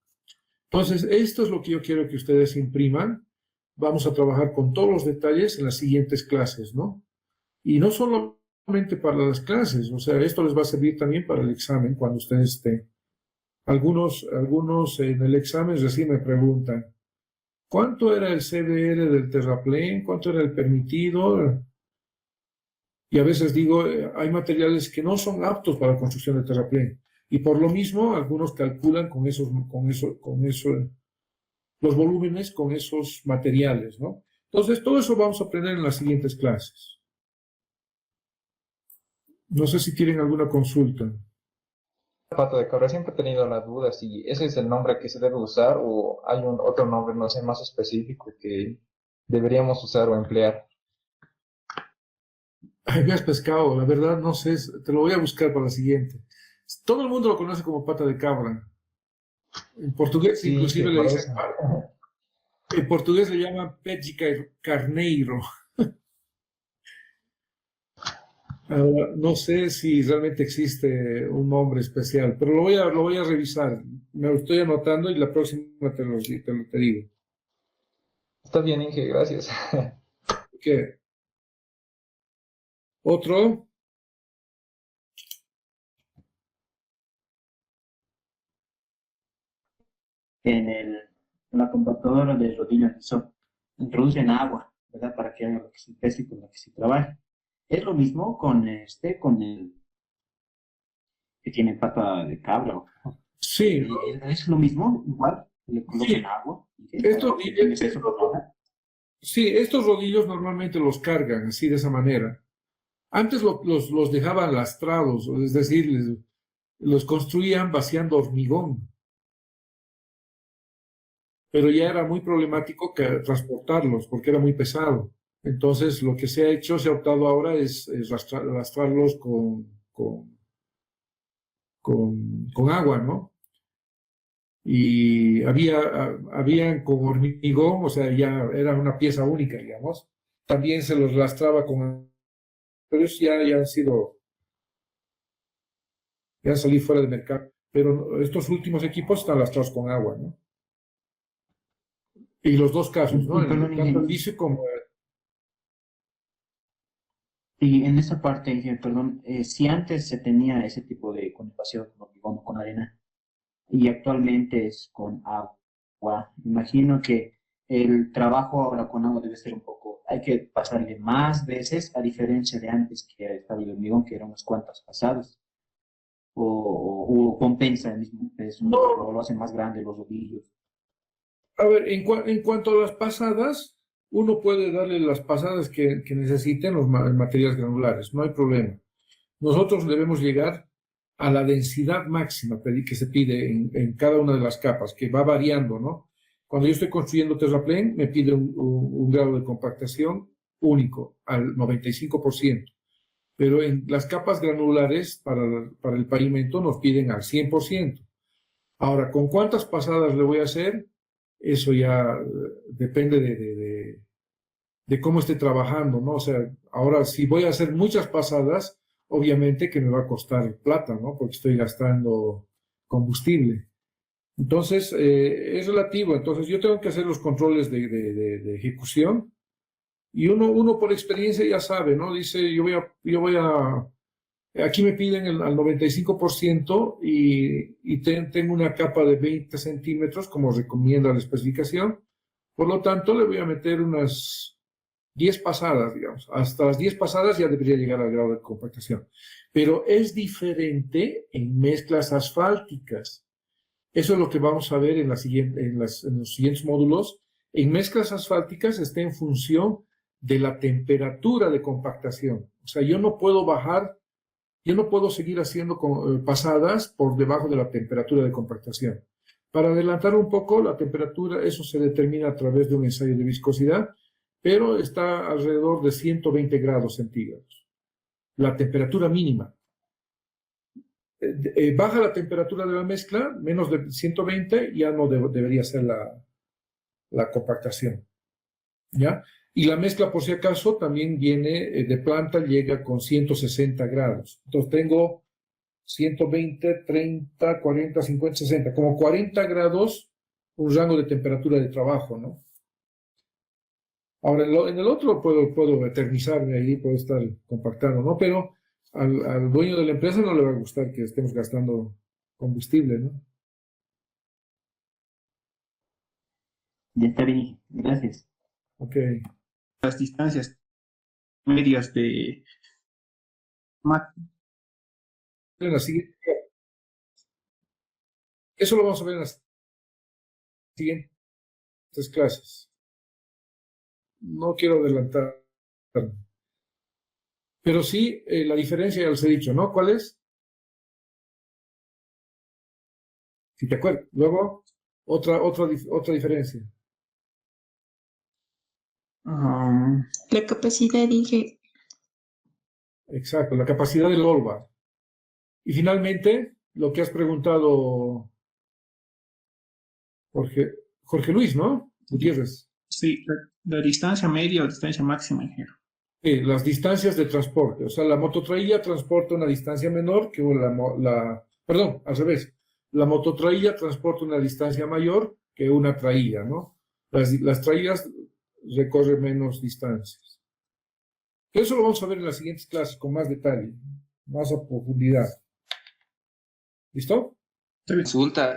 Entonces, esto es lo que yo quiero que ustedes impriman. Vamos a trabajar con todos los detalles en las siguientes clases, ¿no? Y no solamente para las clases, o sea, esto les va a servir también para el examen cuando ustedes estén. Algunos en el examen recién me preguntan, ¿cuánto era el CBR del terraplén? ¿Cuánto era el permitido? Y a veces digo, hay materiales que no son aptos para la construcción de terraplén. Y por lo mismo, algunos calculan con los volúmenes con esos materiales, ¿no? Entonces, todo eso vamos a aprender en las siguientes clases. No sé si tienen alguna consulta. Pata de cabra, siempre he tenido la duda si ese es el nombre que se debe usar o hay otro nombre, no sé, más específico que deberíamos usar o emplear. Me has pescado, la verdad no sé, te lo voy a buscar para la siguiente. Todo el mundo lo conoce como pata de cabra. En portugués Sí, inclusive sí, le por dicen, eso. en portugués le llaman pé de carneiro. Ahora, no sé si realmente existe un nombre especial, pero lo voy a revisar. Me lo estoy anotando y la próxima te lo digo. Está bien, Inge, gracias. ¿Qué? ¿Otro? En la computadora de rodillo introducen agua, ¿verdad? Para que haga lo que se pese y con lo que se trabaje. Es lo mismo con con el que tiene pata de cabra. ¿No? Sí. Es lo mismo, igual, le colocan Sí. agua. Estos rodillos normalmente los cargan así de esa manera. Antes los dejaban lastrados, es decir, los construían vaciando hormigón. Pero ya era muy problemático transportarlos porque era muy pesado. Entonces, lo que se ha optado ahora es lastrarlos con agua, ¿no? Y habían con hormigón, o sea, ya era una pieza única, digamos. También se los lastraba pero eso ya han salido fuera del mercado. Pero estos últimos equipos están lastrados con agua, ¿no? Y los dos casos, ¿no? Tanto el dice como... Y en esa parte, perdón, si antes se tenía ese tipo de conurbación con hormigón o con arena, y actualmente es con agua, imagino que el trabajo ahora con agua debe ser un poco, hay que pasarle más veces, a diferencia de antes que estaba el hormigón, que eran unas cuantas pasadas, o compensa el mismo peso, o lo hace más grande los rodillos. A ver, en cuanto a las pasadas, uno puede darle las pasadas que necesiten los materiales granulares, no hay problema. Nosotros debemos llegar a la densidad máxima que se pide en cada una de las capas, que va variando, ¿no? Cuando yo estoy construyendo terraplén, me pide un grado de compactación único, al 95%. pero en las capas granulares para el pavimento nos piden al 100%. Ahora, ¿con cuántas pasadas le voy a hacer? Eso ya depende de cómo esté trabajando, ¿no? O sea, ahora si voy a hacer muchas pasadas, obviamente que me va a costar plata, ¿no? Porque estoy gastando combustible. Entonces, es relativo. Entonces, yo tengo que hacer los controles de ejecución y uno por experiencia ya sabe, ¿no? Dice, aquí me piden al 95% y tengo una capa de 20 centímetros, como recomienda la especificación. Por lo tanto, le voy a meter unas 10 pasadas, digamos. Hasta las 10 pasadas ya debería llegar al grado de compactación. Pero es diferente en mezclas asfálticas. Eso es lo que vamos a ver en los siguientes módulos. En mezclas asfálticas está en función de la temperatura de compactación. O sea, yo no puedo seguir haciendo pasadas por debajo de la temperatura de compactación. Para adelantar un poco, la temperatura, eso se determina a través de un ensayo de viscosidad, pero está alrededor de 120 grados centígrados. La temperatura mínima. Baja la temperatura de la mezcla, menos de 120, ya no debería ser la compactación. ¿Ya? Y la mezcla, por si acaso, también viene de planta, llega con 160 grados. Entonces tengo 120, 30, 40, 50, 60, como 40 grados, un rango de temperatura de trabajo, ¿no? Ahora, en el otro puedo eternizarme ahí, puedo estar compactando, ¿no? Pero al dueño de la empresa no le va a gustar que estemos gastando combustible, ¿no? Ya está bien, gracias. Ok. Las distancias medias de En la siguiente, eso lo vamos a ver en las siguientes clases. No quiero adelantar. Pero sí, la diferencia ya les he dicho, ¿no? ¿Cuál es? Si te acuerdas. Luego, otra diferencia. La capacidad, dije. Exacto, la capacidad del all-bar. Y finalmente, lo que has preguntado, Jorge Luis, ¿no? Gutiérrez. Sí, la distancia media o distancia máxima, ingeniero. Las distancias de transporte. O sea, la mototraíla transporta una distancia menor que perdón, al revés. La mototraíla transporta una distancia mayor que una traíla, ¿no? Las traílas recorren menos distancias. Eso lo vamos a ver en las siguientes clases con más detalle, más a profundidad. ¿Listo? Consulta,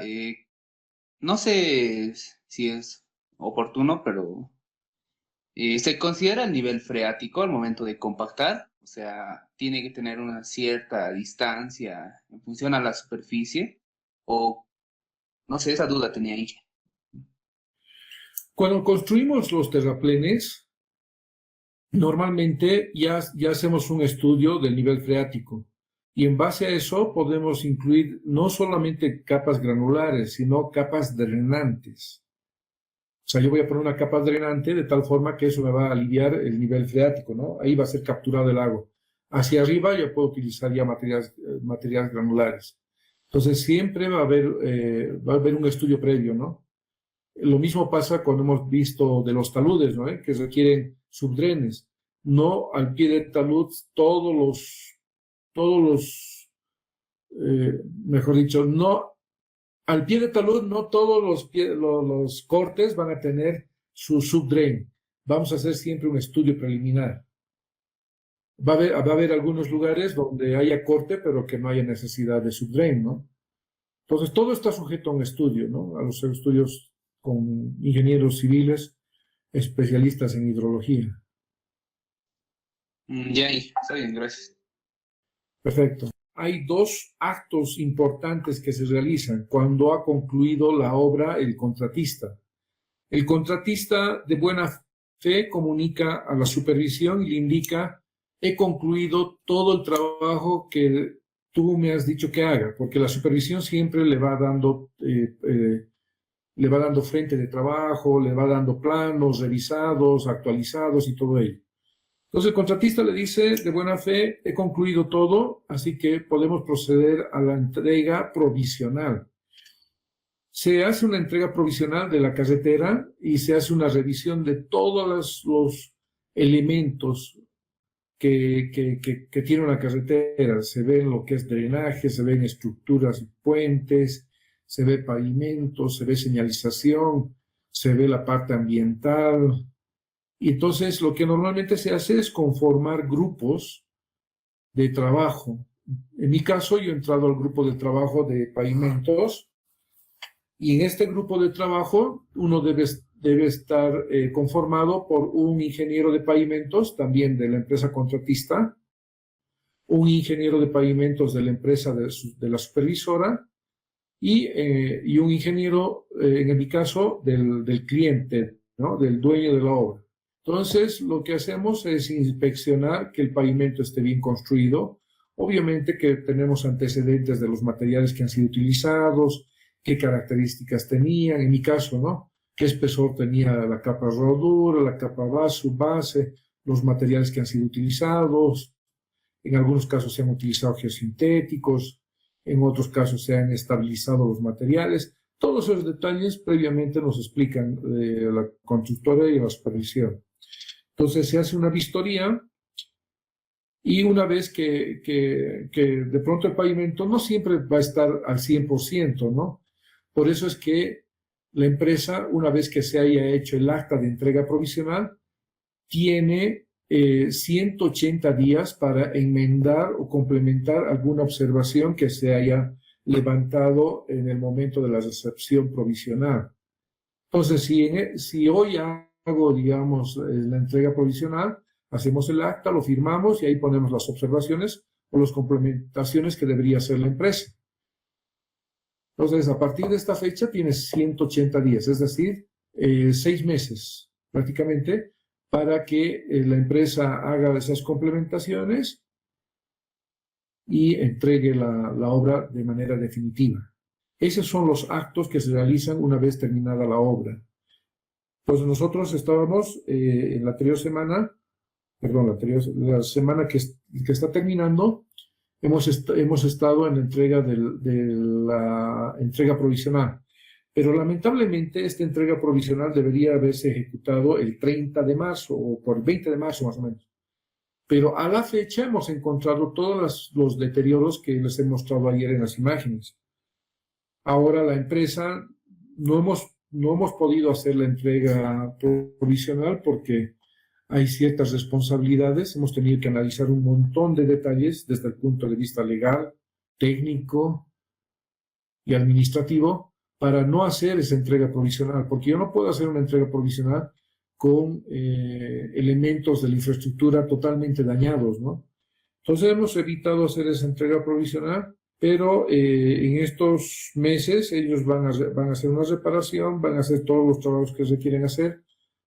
no sé si es oportuno, pero ¿se considera el nivel freático al momento de compactar? O sea, ¿tiene que tener una cierta distancia en función a la superficie? O, no sé, esa duda tenía ahí. Cuando construimos los terraplenes, normalmente ya hacemos un estudio del nivel freático. Y en base a eso podemos incluir no solamente capas granulares, sino capas drenantes. O sea, yo voy a poner una capa drenante de tal forma que eso me va a aliviar el nivel freático, ¿no? Ahí va a ser capturado el agua. Hacia arriba yo puedo utilizar ya materiales granulares. Entonces siempre va a haber un estudio previo, ¿no? Lo mismo pasa cuando hemos visto de los taludes, ¿no? Que requieren subdrenes. No al pie del talud mejor dicho, no al pie de talud no todos los cortes van a tener su subdrain. Vamos a hacer siempre un estudio preliminar. Va a haber algunos lugares donde haya corte, pero que no haya necesidad de subdrain, ¿no? Entonces, todo está sujeto a un estudio, ¿no? A los estudios con ingenieros civiles, especialistas en hidrología. Ya, está bien, gracias. Perfecto. Hay dos actos importantes que se realizan cuando ha concluido la obra el contratista. El contratista de buena fe comunica a la supervisión y le indica: he concluido todo el trabajo que tú me has dicho que haga, porque la supervisión siempre le va dando frente de trabajo, le va dando planos revisados, actualizados y todo ello. Entonces el contratista le dice, de buena fe, he concluido todo, así que podemos proceder a la entrega provisional. Se hace una entrega provisional de la carretera y se hace una revisión de todos los elementos que tiene una carretera. Se ve lo que es drenaje, se ven estructuras y puentes, se ve pavimento, se ve señalización, se ve la parte ambiental. Y entonces lo que normalmente se hace es conformar grupos de trabajo. En mi caso, yo he entrado al grupo de trabajo de pavimentos. Y en este grupo de trabajo uno debe estar conformado por un ingeniero de pavimentos, también de la empresa contratista, un ingeniero de pavimentos de la empresa de la supervisora y un ingeniero, en mi caso, del cliente, ¿no? Del dueño de la obra. Entonces, lo que hacemos es inspeccionar que el pavimento esté bien construido. Obviamente que tenemos antecedentes de los materiales que han sido utilizados, qué características tenían, en mi caso, ¿no? Qué espesor tenía la capa rodura, la capa base, los materiales que han sido utilizados. En algunos casos se han utilizado geosintéticos, en otros casos se han estabilizado los materiales. Todos esos detalles previamente nos explican la constructora y la supervisión. Entonces se hace una vistoría y una vez que de pronto el pavimento no siempre va a estar al 100%, ¿no? Por eso es que la empresa, una vez que se haya hecho el acta de entrega provisional, tiene 180 días para enmendar o complementar alguna observación que se haya levantado en el momento de la recepción provisional. Entonces, si hoy hago, digamos, la entrega provisional, hacemos el acta, lo firmamos y ahí ponemos las observaciones o las complementaciones que debería hacer la empresa. Entonces, a partir de esta fecha tienes 180 días, es decir, 6 meses prácticamente, para que la empresa haga esas complementaciones y entregue la obra de manera definitiva. Esos son los actos que se realizan una vez terminada la obra. Pues nosotros estábamos en la anterior semana, la semana que está terminando, hemos estado en la entrega de la entrega provisional. Pero lamentablemente esta entrega provisional debería haberse ejecutado el 30 de marzo o por el 20 de marzo más o menos. Pero a la fecha hemos encontrado todos los deterioros que les he mostrado ayer en las imágenes. Ahora la empresa no hemos podido hacer la entrega provisional porque hay ciertas responsabilidades. Hemos tenido que analizar un montón de detalles desde el punto de vista legal, técnico y administrativo para no hacer esa entrega provisional, porque yo no puedo hacer una entrega provisional con elementos de la infraestructura totalmente dañados, ¿no? Entonces hemos evitado hacer esa entrega provisional, pero en estos meses ellos van a hacer una reparación, van a hacer todos los trabajos que se quieren hacer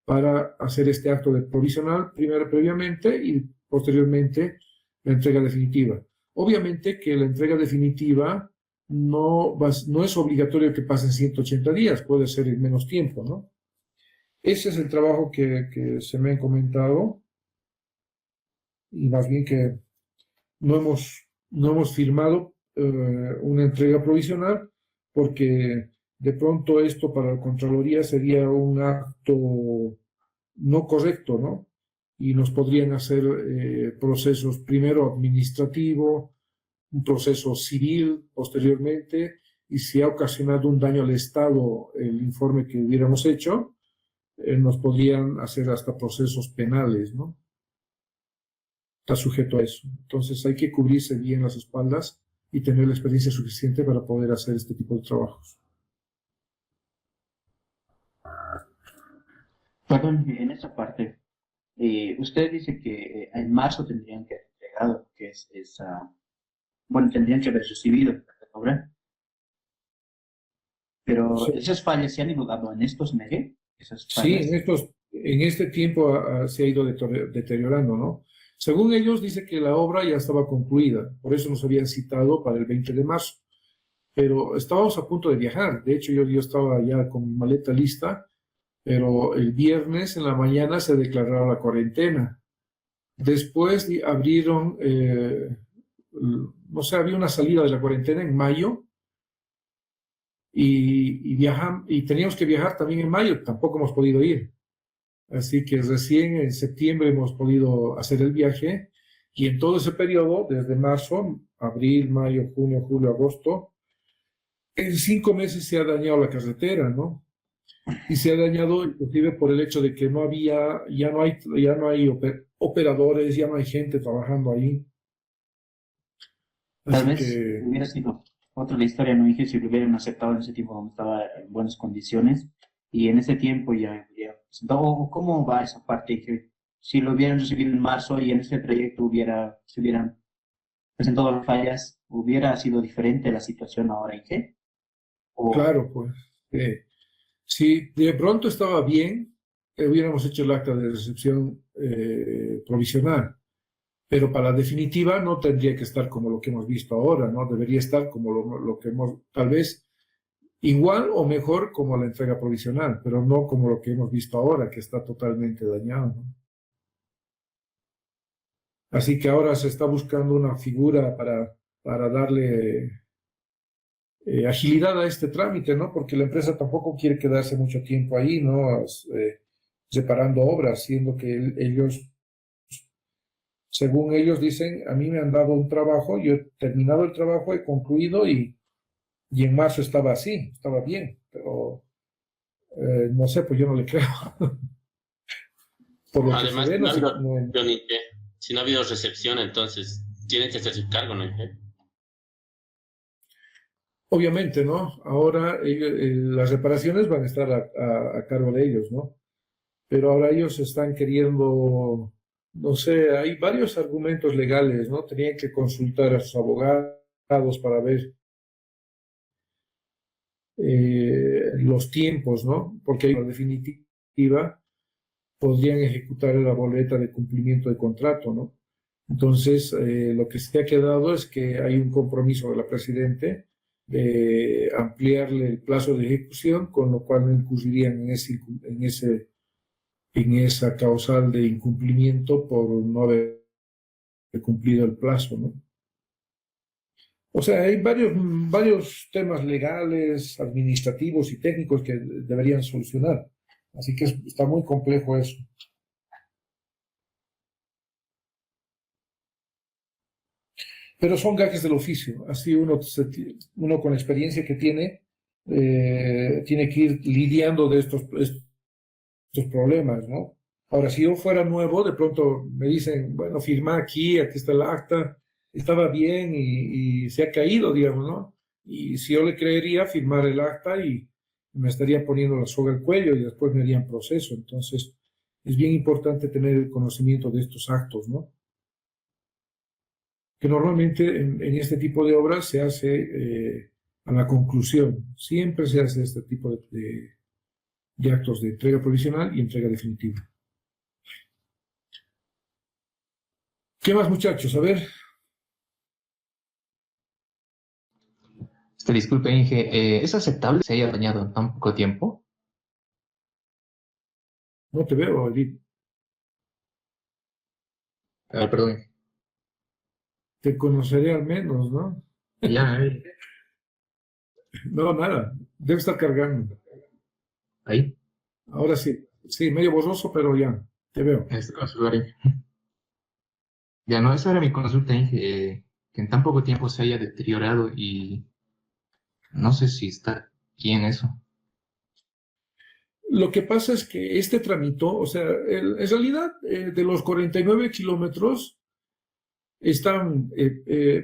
para hacer este acto de provisional previamente y posteriormente la entrega definitiva. Obviamente que la entrega definitiva no es obligatorio que pasen 180 días, puede ser en menos tiempo, ¿no? Ese es el trabajo que se me ha comentado y más bien que no hemos firmado una entrega provisional porque de pronto esto para la Contraloría sería un acto no correcto, ¿no? Y nos podrían hacer procesos primero administrativo, un proceso civil posteriormente, y si ha ocasionado un daño al Estado el informe que hubiéramos hecho, nos podrían hacer hasta procesos penales, ¿no? Está sujeto a eso. Entonces hay que cubrirse bien las espaldas y tener la experiencia suficiente para poder hacer este tipo de trabajos. Perdón, en esa parte, usted dice que en marzo tendrían que haber entregado, que es esa, bueno, tendrían que haber recibido la obra, pero Sí. esas fallas se han anulado en estos meses. Esas Sí, fallas. en este tiempo se ha ido deteriorando, ¿no? Según ellos, dice que la obra ya estaba concluida, por eso nos habían citado para el 20 de marzo. Pero estábamos a punto de viajar, de hecho yo estaba ya con mi maleta lista, pero el viernes en la mañana se declaró la cuarentena Después abrieron, no sé, había una salida de la cuarentena en mayo y teníamos que viajar también en mayo, tampoco hemos podido ir. Así que recién en septiembre hemos podido hacer el viaje y en todo ese periodo, desde marzo, abril, mayo, junio, julio, agosto, en 5 meses se ha dañado la carretera, ¿no? Y se ha dañado inclusive por el hecho de que ya no hay operadores, ya no hay gente trabajando ahí. Tal Así vez que, hubiera sido otra la historia, no dije, si lo hubieran aceptado en ese tiempo donde estaba en buenas condiciones y en ese tiempo ya presentado. O ¿cómo va esa parte? Que si lo hubieran recibido en marzo y en ese trayecto se hubieran presentado las fallas, ¿hubiera sido diferente la situación ahora en qué? claro, pues, si de pronto estaba bien, hubiéramos hecho el acta de recepción provisional. Pero para la definitiva no tendría que estar como lo que hemos visto ahora, ¿no? Debería estar como lo que hemos, tal vez igual o mejor como la entrega provisional, pero no como lo que hemos visto ahora, que está totalmente dañado, ¿no? Así que ahora se está buscando una figura para darle agilidad a este trámite, ¿no? Porque la empresa tampoco quiere quedarse mucho tiempo ahí, ¿no? Reparando obras, siendo que ellos, según ellos dicen, a mí me han dado un trabajo, yo he terminado el trabajo, he concluido y en marzo estaba así, estaba bien, pero no sé, pues yo no le creo. Por lo Además, que se ve, si no ha habido recepción, entonces tienen que hacerse cargo, ¿no? Obviamente, ¿no? Ahora las reparaciones van a estar a cargo de ellos, ¿no? Pero ahora ellos están queriendo, no sé, hay varios argumentos legales, ¿no? Tenían que consultar a sus abogados para ver los tiempos, ¿no? Porque en definitiva podrían ejecutar la boleta de cumplimiento de contrato, ¿no? Entonces, lo que se ha quedado es que hay un compromiso de la Presidente de ampliarle el plazo de ejecución, con lo cual no incurrirían en esa causal de incumplimiento por no haber cumplido el plazo, ¿no? O sea, hay varios temas legales, administrativos y técnicos que deberían solucionar. Así que está muy complejo eso. Pero son gajes del oficio. Así uno con la experiencia que tiene que ir lidiando de estos problemas, ¿no? Ahora, si yo fuera nuevo, de pronto me dicen, bueno, firma aquí está el acta, estaba bien y se ha caído, digamos, ¿no? Y si yo le creería, firmar el acta y me estarían poniendo la soga al cuello y después me harían proceso. Entonces, es bien importante tener el conocimiento de estos actos, ¿no? Que normalmente en este tipo de obras se hace a la conclusión. Siempre se hace este tipo de actos de entrega provisional y entrega definitiva. ¿Qué más, muchachos? A ver. Disculpe, Inge, ¿es aceptable que se haya dañado en tan poco tiempo? No te veo, Edith. Perdón. Te conoceré al menos, ¿no? Ya, No, nada. Debe estar cargando. ¿Ahí? Ahora sí. Sí, medio borroso, pero ya. Te veo. Ya, no, esa era mi consulta, Inge, que en tan poco tiempo se haya deteriorado y no sé si está bien eso. Lo que pasa es que este tramito, o sea, en realidad de los 49 kilómetros están,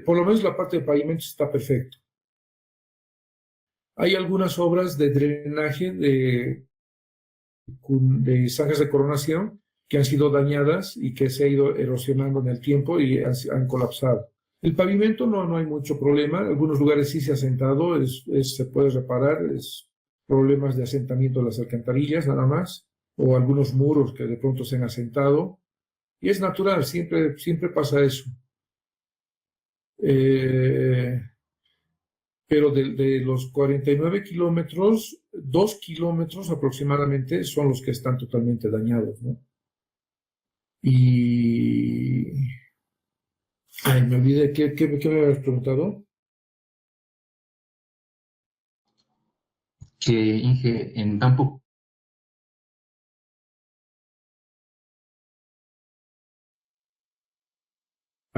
por lo menos la parte de pavimento está perfecto. Hay algunas obras de drenaje de zanjas de coronación que han sido dañadas y que se ha ido erosionando en el tiempo y han colapsado. El pavimento no hay mucho problema, en algunos lugares sí se ha asentado, se puede reparar, es problemas de asentamiento de las alcantarillas nada más, o algunos muros que de pronto se han asentado, y es natural, siempre pasa eso. Pero de los 49 kilómetros, 2 kilómetros aproximadamente son los que están totalmente dañados, ¿no? Y... Ay, me olvidé, ¿qué me habías preguntado? Que Inge, en tan poco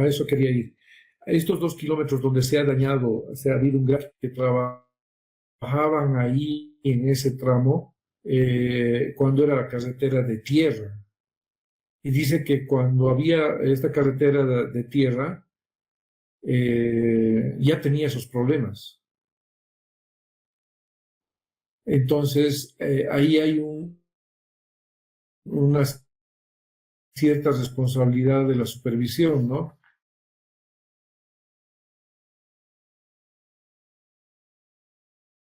A eso quería ir. A estos 2 kilómetros donde se ha dañado, se ha habido un gráfico que trabajaban ahí en ese tramo cuando era la carretera de tierra. Y dice que cuando había esta carretera de tierra, ya tenía esos problemas. Entonces, ahí hay una cierta responsabilidad de la supervisión, ¿no?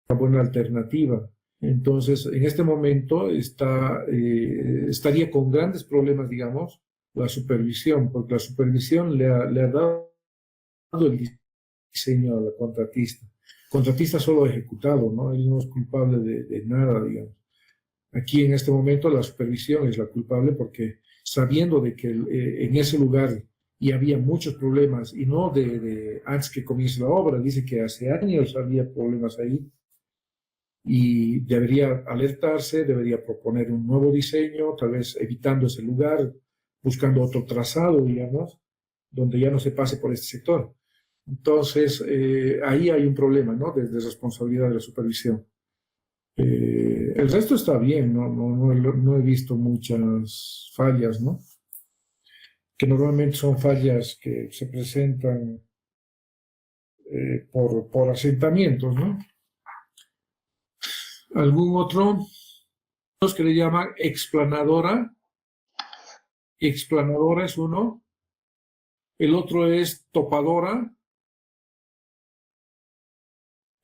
Una buena alternativa. Entonces, en este momento estaría con grandes problemas, digamos, la supervisión, porque la supervisión le ha dado el diseño a la contratista. El contratista solo ha ejecutado, ¿no? Él no es culpable de nada, digamos. Aquí en este momento la supervisión es la culpable porque sabiendo de que en ese lugar y había muchos problemas, y no de antes que comience la obra, dice que hace años había problemas ahí, y debería alertarse, debería proponer un nuevo diseño, tal vez evitando ese lugar, buscando otro trazado, digamos, donde ya no se pase por este sector. Entonces, ahí hay un problema, ¿no? De responsabilidad de la supervisión. El resto está bien, no he visto muchas fallas, ¿no? Que normalmente son fallas que se presentan por asentamientos, ¿no? ¿Algún otro? Los que le llaman explanadora. Explanadora es uno. El otro es topadora.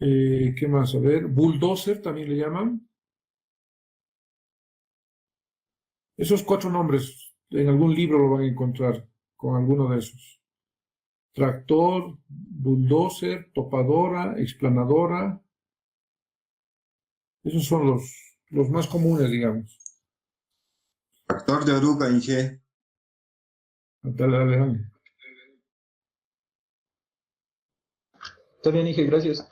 ¿Qué más? A ver, bulldozer también le llaman. Esos 4 nombres en algún libro lo van a encontrar con alguno de esos. Tractor, bulldozer, topadora, explanadora. Esos son los más comunes, digamos. Tractor de oruga, Inge. Dale. Está bien, Inge, gracias.